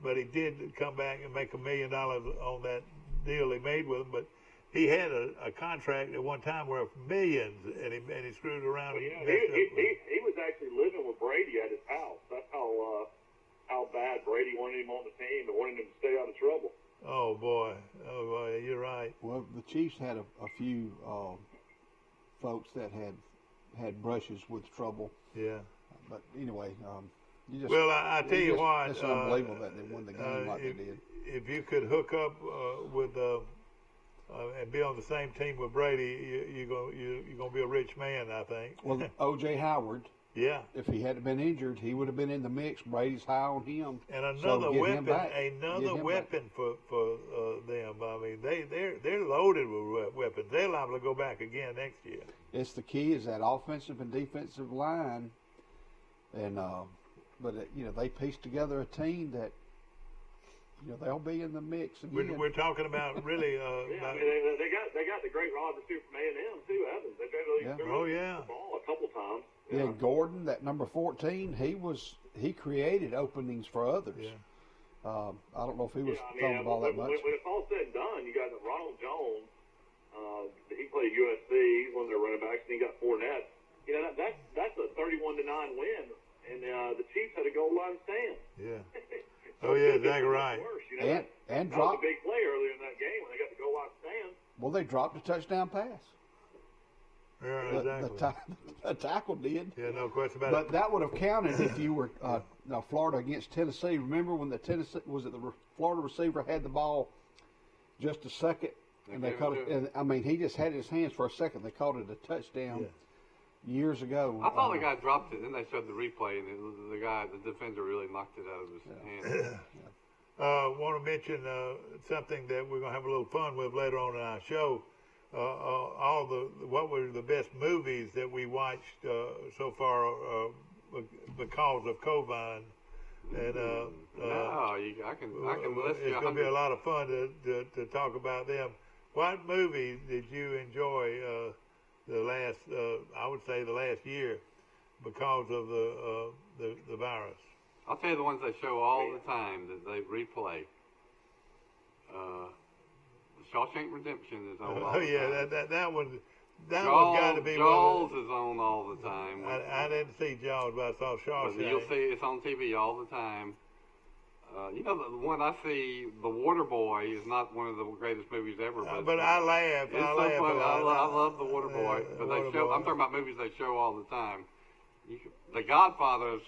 but he did come back and make $1 million on that deal he made with him. But he had a contract at one time worth millions, and he screwed around. Well, he was actually living with Brady at his house. That's how bad Brady wanted him on the team and wanted him to stay out of trouble. Oh boy, you're right. Well, the Chiefs had a few folks that had brushes with trouble. Yeah. But anyway, I tell you what, it's unbelievable that they won the game like they did. If you could hook up with and be on the same team with Brady, you're gonna be a rich man, I think. Well, O.J. Howard. Yeah. If he hadn't been injured, he would have been in the mix. Brady's high on him. And another so weapon, for them. I mean, they're loaded with weapons. They're liable to go back again next year. It's the key is that offensive and defensive line, and they pieced together a team that they'll be in the mix again. We're talking about really. They got the great wide receiver from A&M too, haven't they? They've the ball a couple times. Yeah, Gordon, that number 14, he created openings for others. Yeah. I don't know if he was throwing the ball that much. When it's all said and done, you got Ronald Jones. He played USC. He's one of their running backs, and you got Fournette. That's a 31-9 win, and the Chiefs had a goal line stand. Yeah. Oh yeah, exactly right. Worse, and that was a big play earlier in that game when they got the goal line stand. Well, they dropped a touchdown pass. Yeah, exactly. The tackle did. Yeah, no question about it. But that would have counted if you were Florida against Tennessee. Remember when the Florida receiver had the ball just a second, and they called it. And I mean, he just had it in his hands for a second. They called it a touchdown years ago. I thought the guy dropped it. Then they showed the replay, and the defender, really knocked it out of his hand. Want to mention something that we're gonna have a little fun with later on in our show. What were the best movies that we watched so far because of COVID, and I can list you. It's going to be a lot of fun to talk about them. What movies did you enjoy the last year because of the virus? I'll tell you the ones they show all the time that they replay. Shawshank Redemption is on all the time. that one got to be Jaws is on all the time. I didn't see Jaws, but I saw Shawshank. But you'll see it's on TV all the time. The one I see, The Water Boy, is not one of the greatest movies ever. But I laugh. It's so funny. I love The Water Boy. But I'm talking about movies they show all the time. The Godfather's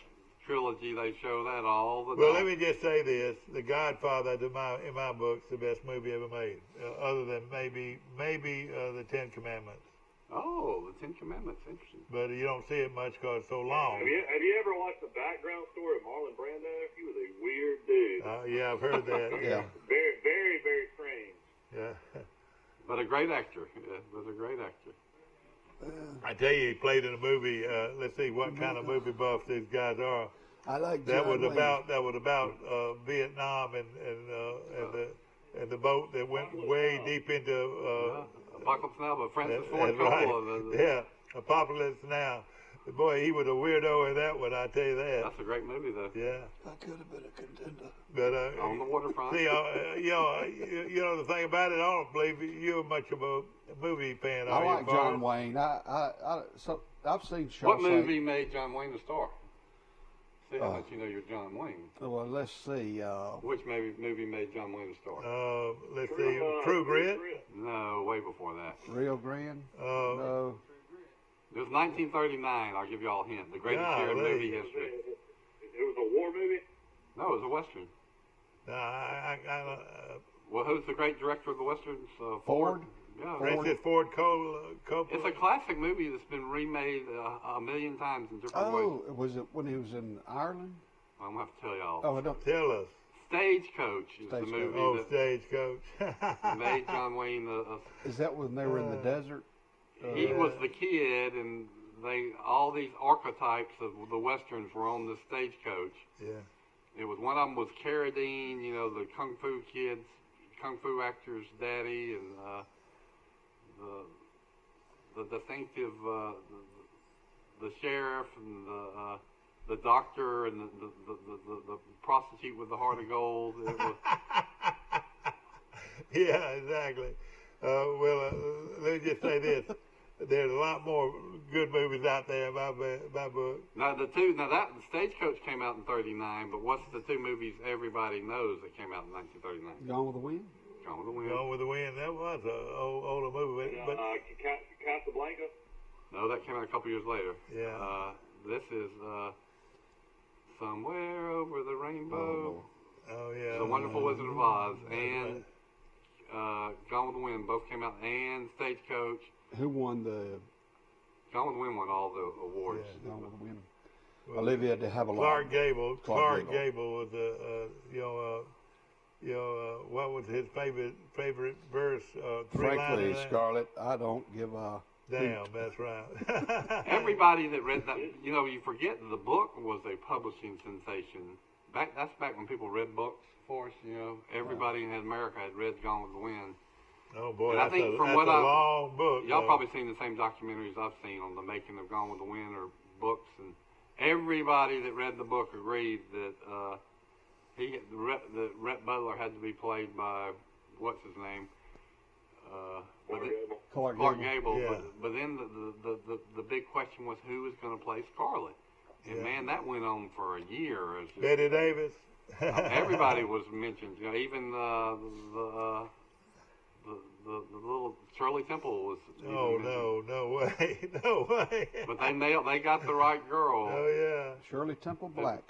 trilogy, they show that all the time. Well, let me just say this: The Godfather, in my books, the best movie ever made, other than maybe the Ten Commandments. Oh, the Ten Commandments, interesting. But you don't see it much because it's so long. Have you ever watched the background story of Marlon Brando? He was a weird dude. Yeah, I've heard that. Yeah. Very, very, very strange. Yeah. But a great actor. Yeah, was a great actor. I tell you, he played in a movie. Let's see what kind of movie buff these guys are. I like that. Was about Vietnam and the boat that went way deep into. Apocalypse Now, but Francis Ford Coppola. Yeah, Apocalypse Now. Boy, he was a weirdo in that one. I tell you that. That's a great movie, though. Yeah. That could have been a contender. But on the waterfront. See, the thing about it, I don't believe you're much of a movie fan. I like John Wayne. I've seen Shawshank. What movie made John Wayne a star? See how much you know you're John Wayne. Well, let's see. Which movie made John Wayne a star? Let's see. True Grit? No, way before that. Rio Grande? No. It was 1939. I'll give you all a hint. The greatest year in movie history. It was a war movie? No, it was a Western. Well, who's the great director of the Westerns? Ford? Yeah, Francis Ford Coppola. It's a classic movie that's been remade a million times in different ways. Oh, was it when he was in Ireland? I'm going to have to tell y'all. Oh, don't tell us. Stagecoach is the movie that Stagecoach. made John Wayne Is that when they were in the desert? He was the kid, and all these archetypes of the Westerns were on the Stagecoach. Yeah. It was one of them was Carradine, the Kung Fu kids, Kung Fu actor's daddy, and the distinctive, the sheriff, and the doctor, and the prostitute with the heart of gold. It was yeah, exactly. Let me just say this. There's a lot more good movies out there in my book. The Stagecoach came out in 1939, but what's the two movies everybody knows that came out in 1939? Gone with the Wind? Gone with the Wind. Gone with the Wind. That was an older movie. But Casablanca? No, that came out a couple years later. Yeah. This is Somewhere Over the Rainbow. Oh, yeah. The Wonderful Wizard of Oz. And Gone with the Wind both came out, and Stagecoach. Who won the? Gone with the Wind won all the awards. Yeah, Gone with the Wind. Well, Olivia had to have a lot. Clark Gable was what was his favorite verse? Frankly, Scarlett, I don't give a damn. That's right. Everybody that read that, you forget the book was a publishing sensation. That's back when people read books for us. Everybody in America had read Gone with the Wind. Oh boy, and that's a long book. Y'all probably seen the same documentaries I've seen on the making of Gone with the Wind or books, and everybody that read the book agreed that Rhett Butler had to be played by what's his name, Clark Gable. Yeah. But then the big question was who was going to play Scarlett, and man, that went on for a year. Betty Davis. Everybody was mentioned. Even the little Shirley Temple was. Oh no way, no way. But they got the right girl. Oh yeah. Shirley Temple Black.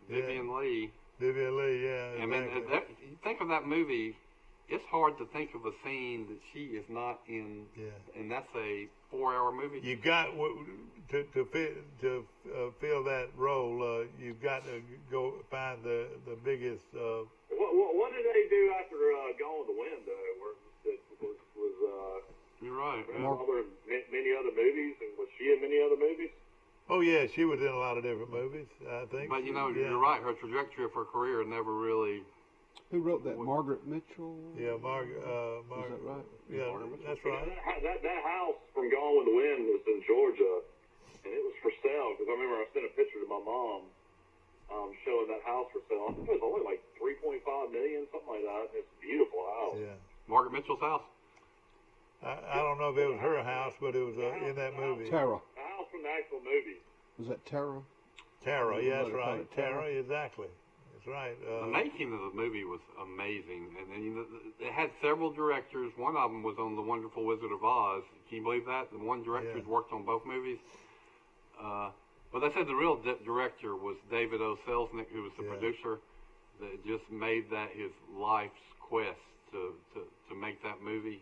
Vivian Lee. Vivian Lee, yeah. I mean, you think of that movie. It's hard to think of a scene that she is not in, and that's a 4-hour movie. You got to fill that role. You've got to go find the biggest. What did they do after Gone with the Wind? You're right. Many other movies, and was she in many other movies? Oh yeah, she was in a lot of different movies, I think. But you're right. Her trajectory of her career never really. Who wrote that? Margaret Mitchell. Yeah, Margaret. Is that right? Yeah, that's right. That house from Gone with the Wind was in Georgia, and it was for sale because I remember I sent a picture to my mom, showing that house for sale. I think it was only like $3.5 million, something like that. It's a beautiful house. Yeah. Margaret Mitchell's house. I don't know if it was her house, but it was in that movie. Tara. The house from the actual movie. Was that Tara? Tara, yeah, that's right. Tara, exactly. That's right. The making of the movie was amazing, and it had several directors. One of them was on The Wonderful Wizard of Oz. Can you believe that? The one director worked on both movies. But they said the real director was David O. Selznick, who was the producer, that just made that his life's quest to make that movie.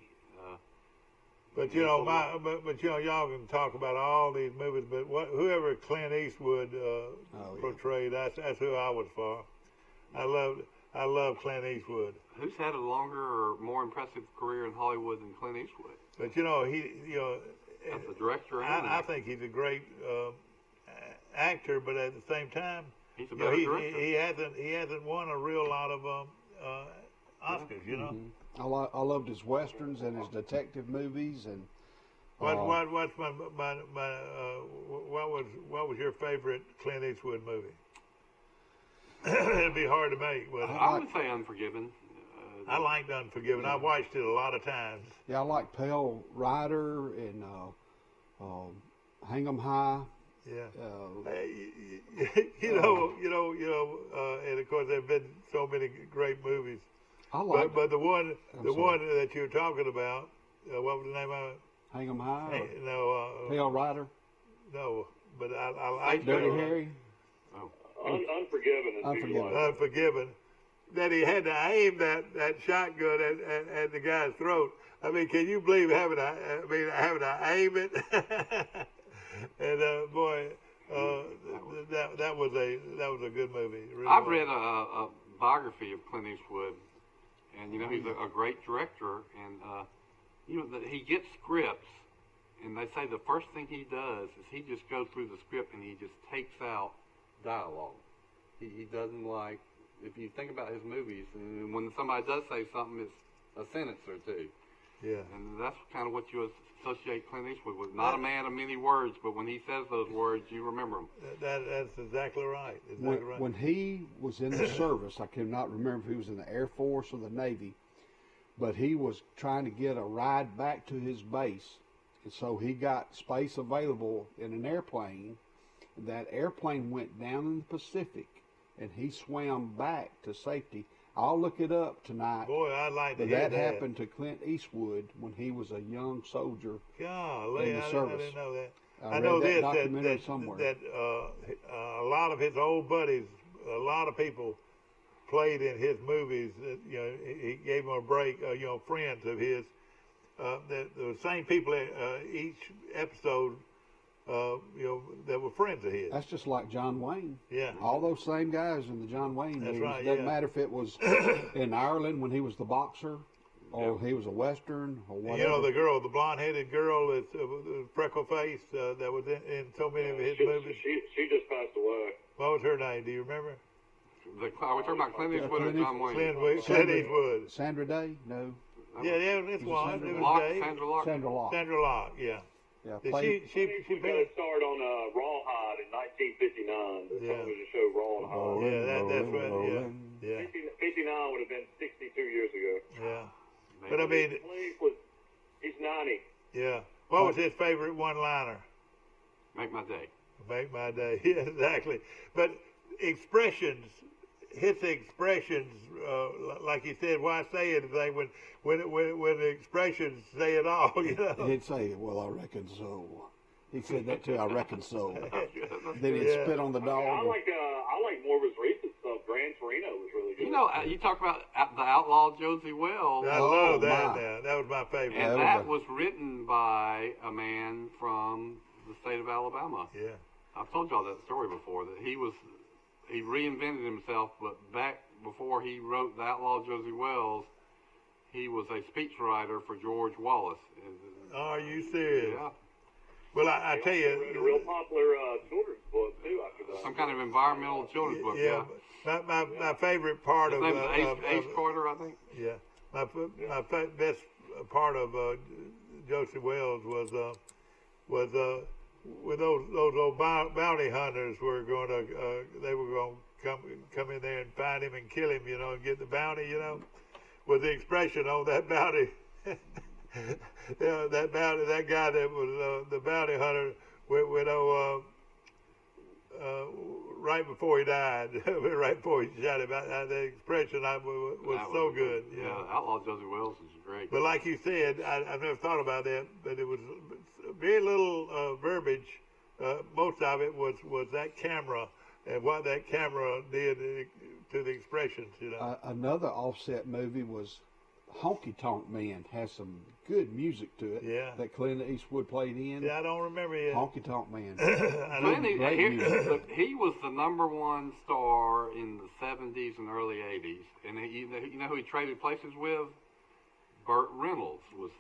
But y'all can talk about all these movies, but whoever Clint Eastwood portrayed, that's who I was for. I love Clint Eastwood. Who's had a longer or more impressive career in Hollywood than Clint Eastwood? But as a director, I think he's a great actor, but at the same time, he's a better director. He hasn't won a real lot of Oscars, Mm-hmm. I loved his westerns and his detective movies and. What was your favorite Clint Eastwood movie? It'd be hard to make. I would say Unforgiven. I liked Unforgiven. I watched it a lot of times. Yeah, I like Pale Rider and Hang 'em High. Yeah. And of course there've been so many great movies. But the one that you're talking about, what was the name of it? Hang 'em High? No. Pale Rider? No, but I like Dirty Harry? Oh. Unforgiven. Unforgiven. That he had to aim that shotgun at the guy's throat. I mean, can you believe having to aim it? And boy, that was a good movie. Really I've read a biography of Clint Eastwood, and he's a great director, and he gets scripts, and they say the first thing he does is he just goes through the script and he just takes out dialogue. He doesn't like, if you think about his movies, and when somebody does say something, it's a sentence or two. Yeah. And that's kind of what you associate Clint Eastwood with. Not a man of many words, but when he says those words, you remember them. That's exactly right. When he was in the service, I cannot remember if he was in the Air Force or the Navy, but he was trying to get a ride back to his base. And so he got space available in an airplane. That airplane went down in the Pacific, and he swam back to safety. I'll look it up tonight. Boy, I'd like to hear that. That happened to Clint Eastwood when he was a young soldier Golly, in the service. I didn't know that. I know read this, documentary somewhere. that a lot of his old buddies, a lot of people played in his movies, you know, he gave them a break. You know, friends of his, the same people each episode. You know, that were friends of his. That's just like John Wayne. Yeah. All those same guys in the John Wayne That's movies. right, Doesn't yeah. matter if it was in Ireland when he was the boxer, or he was a Western, or whatever. You know, the girl, the blonde-headed girl, with freckle-faced, that was in so many of his movies. She just passed away. What was her name? Do you remember? Are we talking about Clint Eastwood or John Wayne? Clint Eastwood. Sandra Day? No. Yeah, it's one. It was Locke, Dave. Sandra Locke. Sandra Locke. Sandra Locke, yeah. Yeah, She got a start on Rawhide in 1959, the television show Rawhide. That's right. Yeah. 59 would have been 62 years ago. Yeah. But I mean, he's 90. Yeah. What was his favorite one-liner? Make my day. Make my day. Yeah, exactly. But expressions, his expressions, like he said, why say anything when the expressions say it all, you know? He'd say, well, I reckon so. He said that too, I reckon so. Then he'd spit on the dog. I like more of his recent stuff. Gran Torino was really good. You know, you talk about the outlaw Josie Wells. I love that now. That was my favorite. And that was written by a man from the state of Alabama. Yeah. I've told y'all that story before, that he reinvented himself, but back before he wrote The Outlaw Josie Wells, he was a speechwriter for George Wallace. Are you serious? Yeah. Well, I tell you, wrote a real popular children's book too after that. Some kind of environmental children's book. Yeah. My favorite part His of name is Ace Carter, I think. Yeah. My best part of Josie Wells was when those old bounty hunters were going to they were going to come in there and find him and kill him, you know, and get the bounty, you know, with the expression on that bounty. That guy that was the bounty hunter, right before he died, right before he shot him, the expression was so good. Yeah, Outlaw Josie Wells is great. But like you said, I've never thought about that, but it was very little verbiage. Most of it was that camera and what that camera did to the expressions, you know. Another offset movie was Honky Tonk Man. Has some good music to it. Yeah. That Clint Eastwood played in. Yeah, I don't remember yet. Honky Tonk Man. He was the #1 star in the 70s and early 80s, and you know who he traded places with? Burt Reynolds was,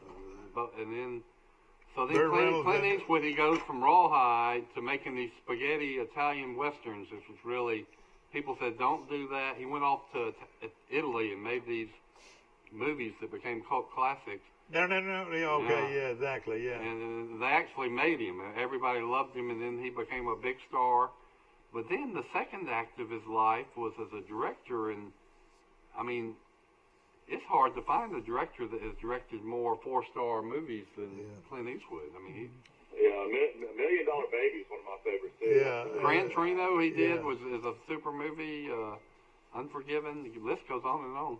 Clint Eastwood, he goes from Rawhide to making these spaghetti Italian westerns, which was really, people said don't do that. He went off to Italy and made these movies that became cult classics. No. Okay, yeah, exactly, yeah. And they actually made him. Everybody loved him, and then he became a big star. But then the second act of his life was as a director, and I mean, it's hard to find a director that has directed more 4-star movies than Clint Eastwood. I mean, $1 Million Baby is one of my favorites too. Yeah. Gran Torino he did is a super movie. Unforgiven. The list goes on and on.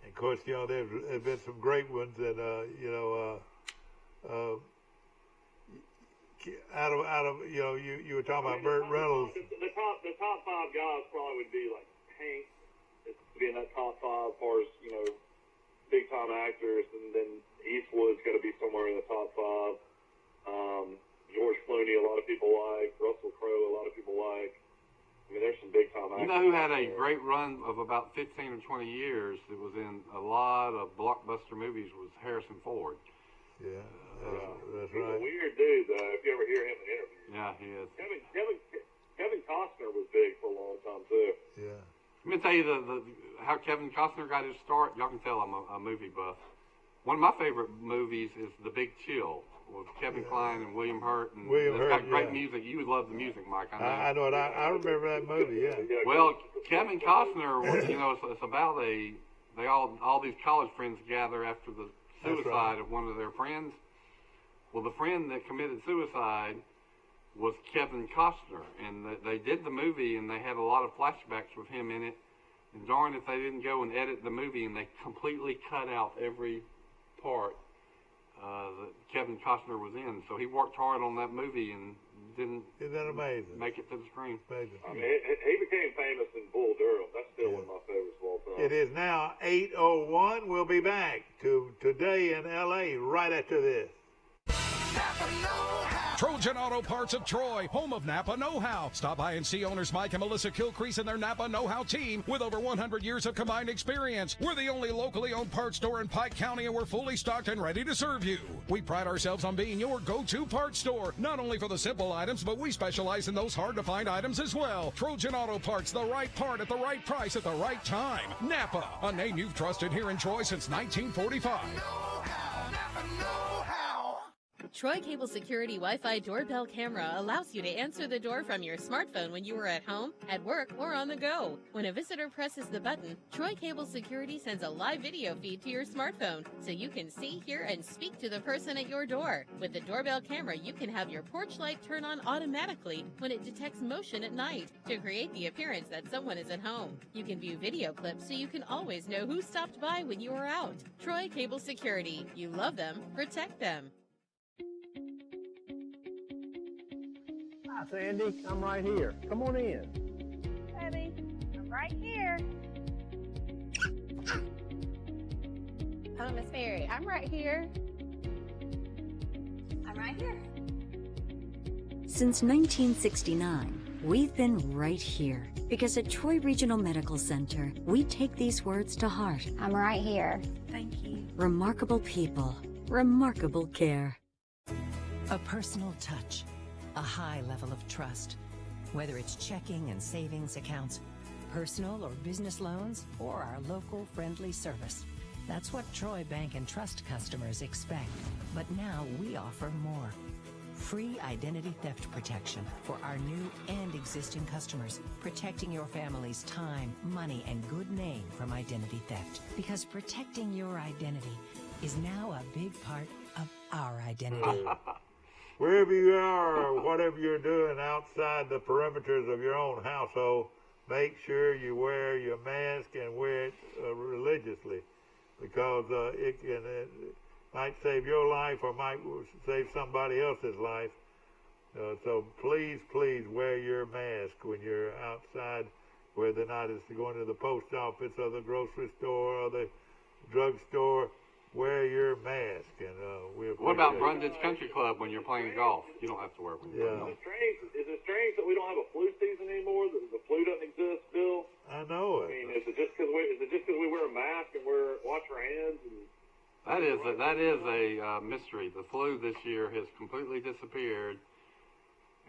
And of course, you know, there's been some great ones that, you know, out of you know, you were talking about Burt Reynolds. The top 5 guys probably would be like Hank, to be in that top 5 as far as, you know, big time actors, and then Eastwood's got to be somewhere in the top 5. George Clooney, a lot of people like. Russell Crowe, a lot of people like. I mean, there's some big time actors. You know who had a great run of about 15 or 20 years that was in a lot of blockbuster movies was Harrison Ford. Yeah, that's He's right. a weird dude, though, if you ever hear him in interviews. Yeah, he is. Kevin Costner was big for a long time, too. Yeah. Let me tell you how Kevin Costner got his start. Y'all can tell I'm a movie buff. One of my favorite movies is The Big Chill with Kevin Kline and William Hurt. And it's got great music. You would love the music, Mike. I know it. I remember that movie. Yeah. Well, Kevin Costner, you know, it's about all these college friends gather after the suicide of one of their friends. Well, the friend that committed suicide was Kevin Costner, and they did the movie, and they had a lot of flashbacks with him in it. And darn if they didn't go and edit the movie, and they completely cut out every part that Kevin Costner was in. So he worked hard on that movie, and didn't Isn't that amazing? make it to the screen. Amazing. I mean, he became famous in Bull Durham. That's still one of my favorites of all time. It is now 8:01. We'll be back to Today in L.A. right after this. Trojan Auto Parts of Troy, home of Napa Know-How. Stop by and see owners Mike and Melissa Kilcrease and their Napa Know-How team with over 100 years of combined experience. We're the only locally owned parts store in Pike County, and we're fully stocked and ready to serve you. We pride ourselves on being your go-to parts store, not only for the simple items, but we specialize in those hard-to-find items as well. Trojan Auto Parts, the right part at the right price at the right time. Napa, a name you've trusted here in Troy since 1945. Troy Cable Security Wi-Fi doorbell camera allows you to answer the door from your smartphone when you are at home, at work, or on the go. When a visitor presses the button, Troy Cable Security sends a live video feed to your smartphone so you can see, hear, and speak to the person at your door. With the doorbell camera, you can have your porch light turn on automatically when it detects motion at night to create the appearance that someone is at home. You can view video clips so you can always know who stopped by when you are out. Troy Cable Security. You love them, protect them. Hi, Sandy. I'm right here. Come on in. Daddy, I'm right here. Hello, Miss Mary. I'm right here. I'm right here. Since 1969, we've been right here because at Troy Regional Medical Center, we take these words to heart. I'm right here. Thank you. Remarkable people, remarkable care. A personal touch, a high level of trust. Whether it's checking and savings accounts, personal or business loans, or our local friendly service. That's what Troy Bank and Trust customers expect. But now we offer more. Free identity theft protection for our new and existing customers, protecting your family's time, money, and good name from identity theft. Because protecting your identity is now a big part of our identity. Wherever you are or whatever you're doing outside the perimeters of your own household, make sure you wear your mask and wear it religiously, because it might save your life or might save somebody else's life. So please, please wear your mask when you're outside, whether or not it's going to the post office or the grocery store or the drugstore. Wear your mask, and What about Brundage Country Club when you're playing golf? You don't have to wear one. Yeah. Is it strange that we don't have a flu season anymore? That the flu doesn't exist still? I know it. I mean, is it just because we wear a mask and wash our hands? And that is a mystery. The flu this year has completely disappeared,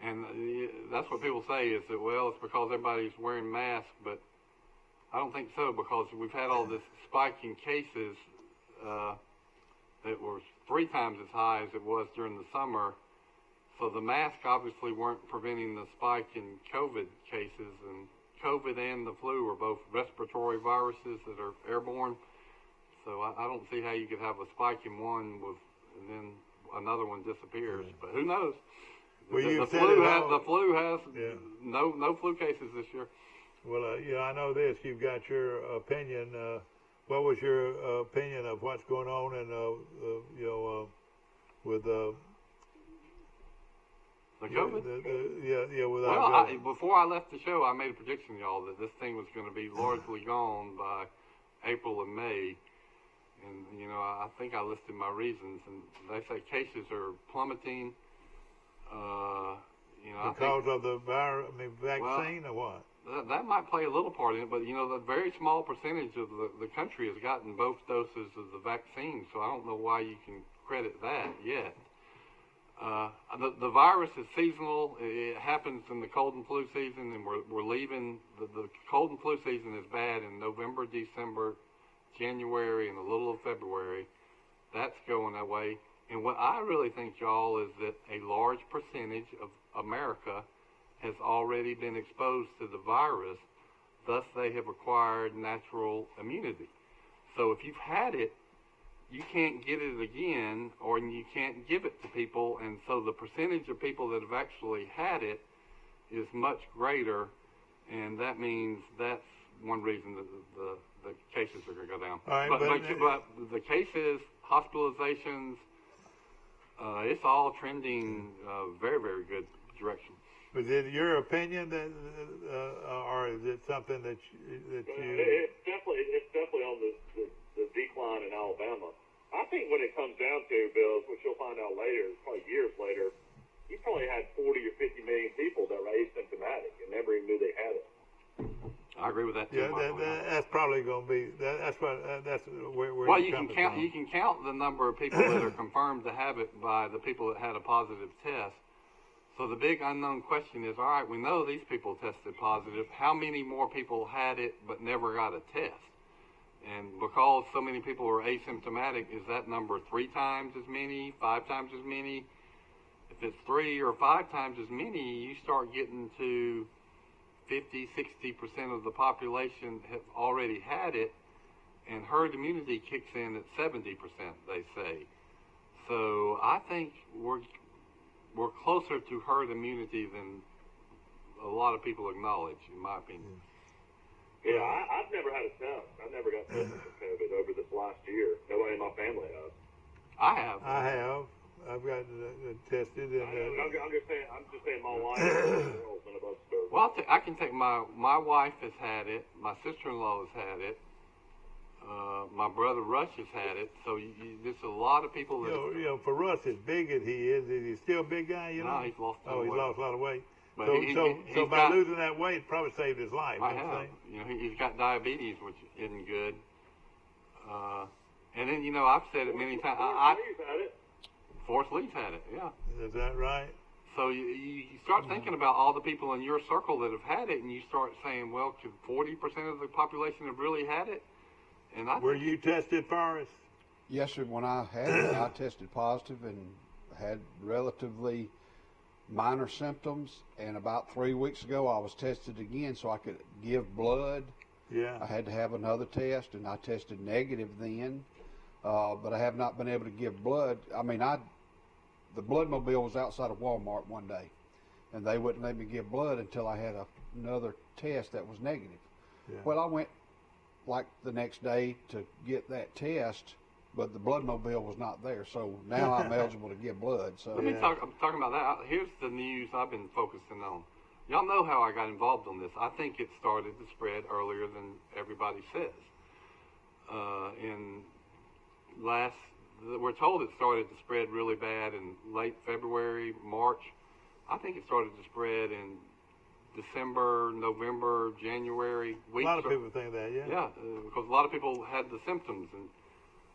and that's what people say is that, well, it's because everybody's wearing masks, but I don't think so, because we've had all this spike in cases that were 3 times as high as it was during the summer. So the mask obviously weren't preventing the spike in COVID cases, and COVID and the flu are both respiratory viruses that are airborne. So I don't see how you could have a spike in one and then another one disappears. But who knows? Well, the flu has no flu cases this year. Well, I know this. You've got your opinion. What was your opinion of what's going on in, with the COVID? With before I left the show, I made a prediction, y'all, that this thing was going to be largely gone by April and May. And, I think I listed my reasons, and they say cases are plummeting. Because of the vaccine or what? That might play a little part in it, but, the very small percentage of the country has gotten both doses of the vaccine, so I don't know why you can credit that yet. The virus is seasonal. It happens in the cold and flu season, and we're leaving. The cold and flu season is bad in November, December, January, and a little of February. That's going away. And what I really think, y'all, is that a large percentage of America has already been exposed to the virus, thus they have acquired natural immunity. So if you've had it, you can't get it again, or you can't give it to people, and so the percentage of people that have actually had it is much greater, and that means that's one reason that the cases are going to go down. All right, but the cases, hospitalizations, it's all trending very, very good. direction. Was it your opinion that, or is it something that you? It's definitely on the decline in Alabama. I think when it comes down to, Bill, which you'll find out later, probably years later, you probably had 40 or 50 million people that were asymptomatic and never even knew they had it. I agree with that too. Yeah, that's probably going to be. That's where. Well, you can count. You can count the number of people that are confirmed to have it by the people that had a positive test. So the big unknown question is, all right, we know these people tested positive. How many more people had it but never got a test? And because so many people are asymptomatic, is that number 3 times as many, 5 times as many? If it's 3 or 5 times as many, you start getting to 50, 60% of the population have already had it, and herd immunity kicks in at 70%, they say. So I think we're closer to herd immunity than a lot of people acknowledge, in my opinion. Yeah, I've never had a test. I've never got tested for COVID over this last year. Nobody in my family has. I have. I've got tested. And, I'm just saying my wife has been above COVID. Well, I can take my wife has had it. My sister-in-law has had it. My brother Rush has had it. So there's a lot of people that. You know, for Rush, as big as he is he still a big guy? You know, he's lost a lot of weight. He's lost a lot of weight. But so by losing that weight, it probably saved his life. I have. You know, he's got diabetes, which isn't good. And then, you know, I've said it many times. Forrest Lee's had it, yeah. Is that right? So you start thinking about all the people in your circle that have had it, and you start saying, well, could 40% of the population have really had it? And Were you tested, Forrest? Yes, sir. When I had it, I tested positive and had relatively minor symptoms, and about 3 weeks ago I was tested again so I could give blood. Yeah. I had to have another test, and I tested negative then, but I have not been able to give blood. I mean, the blood mobile was outside of Walmart one day, and they wouldn't let me give blood until I had another test that was negative. Yeah. Well, I went like the next day to get that test, but the blood mobile was not there, so now I'm eligible to give blood. So I'm talking about that. Here's the news I've been focusing on. Y'all know how I got involved on this. I think it started to spread earlier than everybody says. We're told it started to spread really bad in late February, March. I think it started to spread in December, November, January. A lot of people think that, yeah. Yeah, because a lot of people had the symptoms. And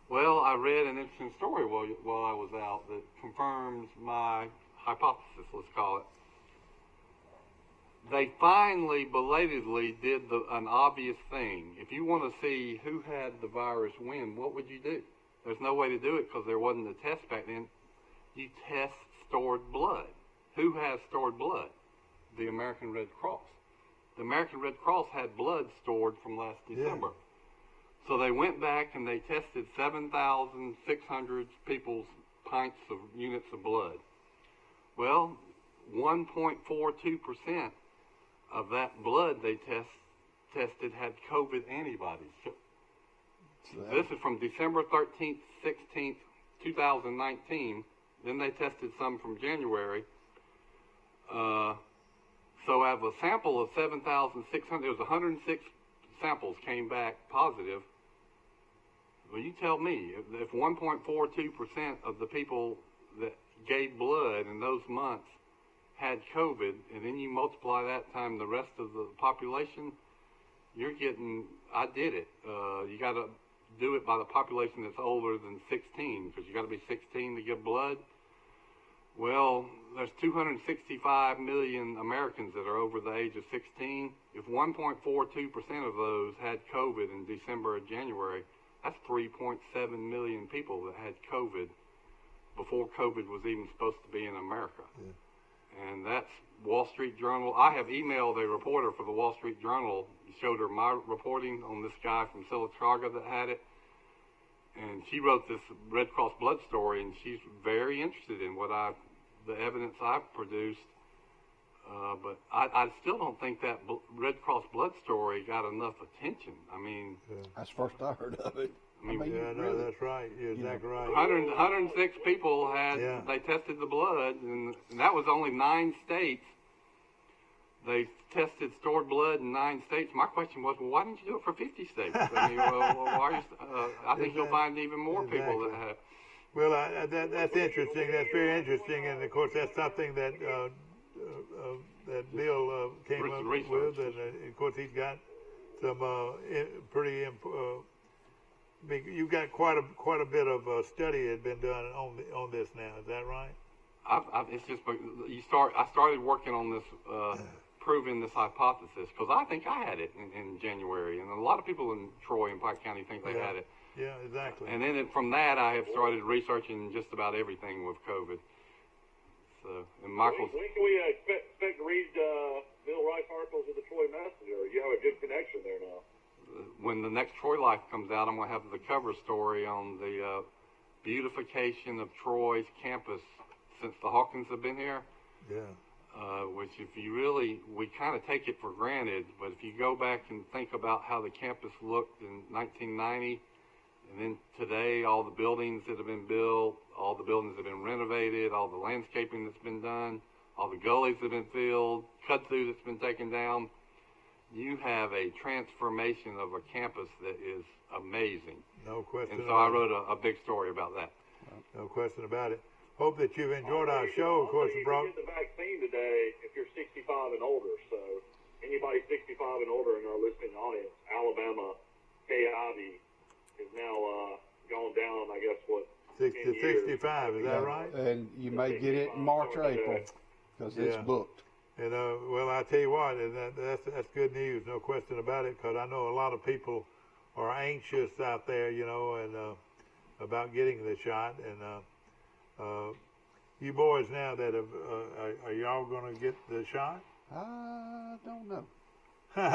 well, I read an interesting story while I was out that confirms my hypothesis, let's call it. They finally, belatedly, did an obvious thing. If you want to see who had the virus when, what would you do? There's no way to do it because there wasn't a test back then. You test stored blood. Who has stored blood? The American Red Cross. The American Red Cross had blood stored from last December. Yeah. So they went back and they tested 7,600 people's units of blood. Well, 1.42% of that blood they tested had COVID antibodies. This is from December 13th, 16th, 2019. Then they tested some from January. So out of a sample of 7,600, there was 106 samples came back positive. Well, you tell me, if 1.42% of the people that gave blood in those months had COVID, and then you multiply that times the rest of the population, you're getting, I did it. You got to do it by the population that's older than 16, because you got to be 16 to give blood. Well, there's 265 million Americans that are over the age of 16. If 1.42% of those had COVID in December or January, that's 3.7 million people that had COVID before COVID was even supposed to be in America. Yeah. And that's Wall Street Journal. I have emailed a reporter for the Wall Street Journal, showed her my reporting on this guy from Sylacauga that had it. And she wrote this Red Cross blood story, and she's very interested in the evidence I've produced. But I still don't think that Red Cross blood story got enough attention. I mean, that's the first I heard of it. No, that's right. You're exactly right. 106 people they tested the blood, and that was only 9 states. They tested stored blood in 9 states. My question was, well, why didn't you do it for 50 states? I mean, why I think you'll find even more people that have. Well, that's interesting. That's very interesting, and of course, that's something that that Bill came up with, and of course, he's got some pretty. You've got quite a bit of study had been done on this now. Is that right? It's just I started working on this, proving this hypothesis, because I think I had it in January, and a lot of people in Troy and Pike County think they had it. Yeah, exactly. And then from that, I have started researching just about everything with COVID. So, and Michael's. When can we expect to read Bill Rice articles in the Troy Messenger? You have a good connection there now. When the next Troy Life comes out, I'm going to have the cover story on the beautification of Troy's campus since the Hawkins have been here. Yeah. Which, if you we kind of take it for granted, but if you go back and think about how the campus looked in 1990, and then today, all the buildings that have been built, all the buildings that have been renovated, all the landscaping that's been done, all the gullies that have been filled, kudzu that's been taken down, you have a transformation of a campus that is amazing. No question. And so I wrote a big story about that. No question about it. Hope that you've enjoyed our show. Of course, you get the vaccine today if you're 65 and older. So anybody 65 and older in our listening audience, Alabama, Ivy is now gone down, I guess, 65, is that right? And you may get it in March or April because it's booked. And well, I tell you what, and that's good news, no question about it, because I know a lot of people are anxious out there, and about getting the shot. And you boys now that are y'all going to get the shot? I don't know.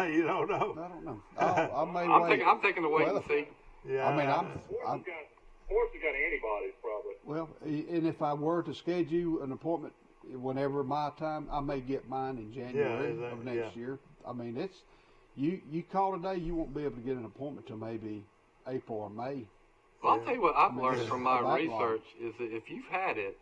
You don't know? I don't know. I may wait. I'm taking the wait and see. Yeah. I mean, Forrest has got antibodies, probably. Well, and if I were to schedule an appointment whenever my time, I may get mine in January of next year. I mean, it's you call today, you won't be able to get an appointment till maybe April or May. Well, I'll tell you what I've learned from my research is that if you've had it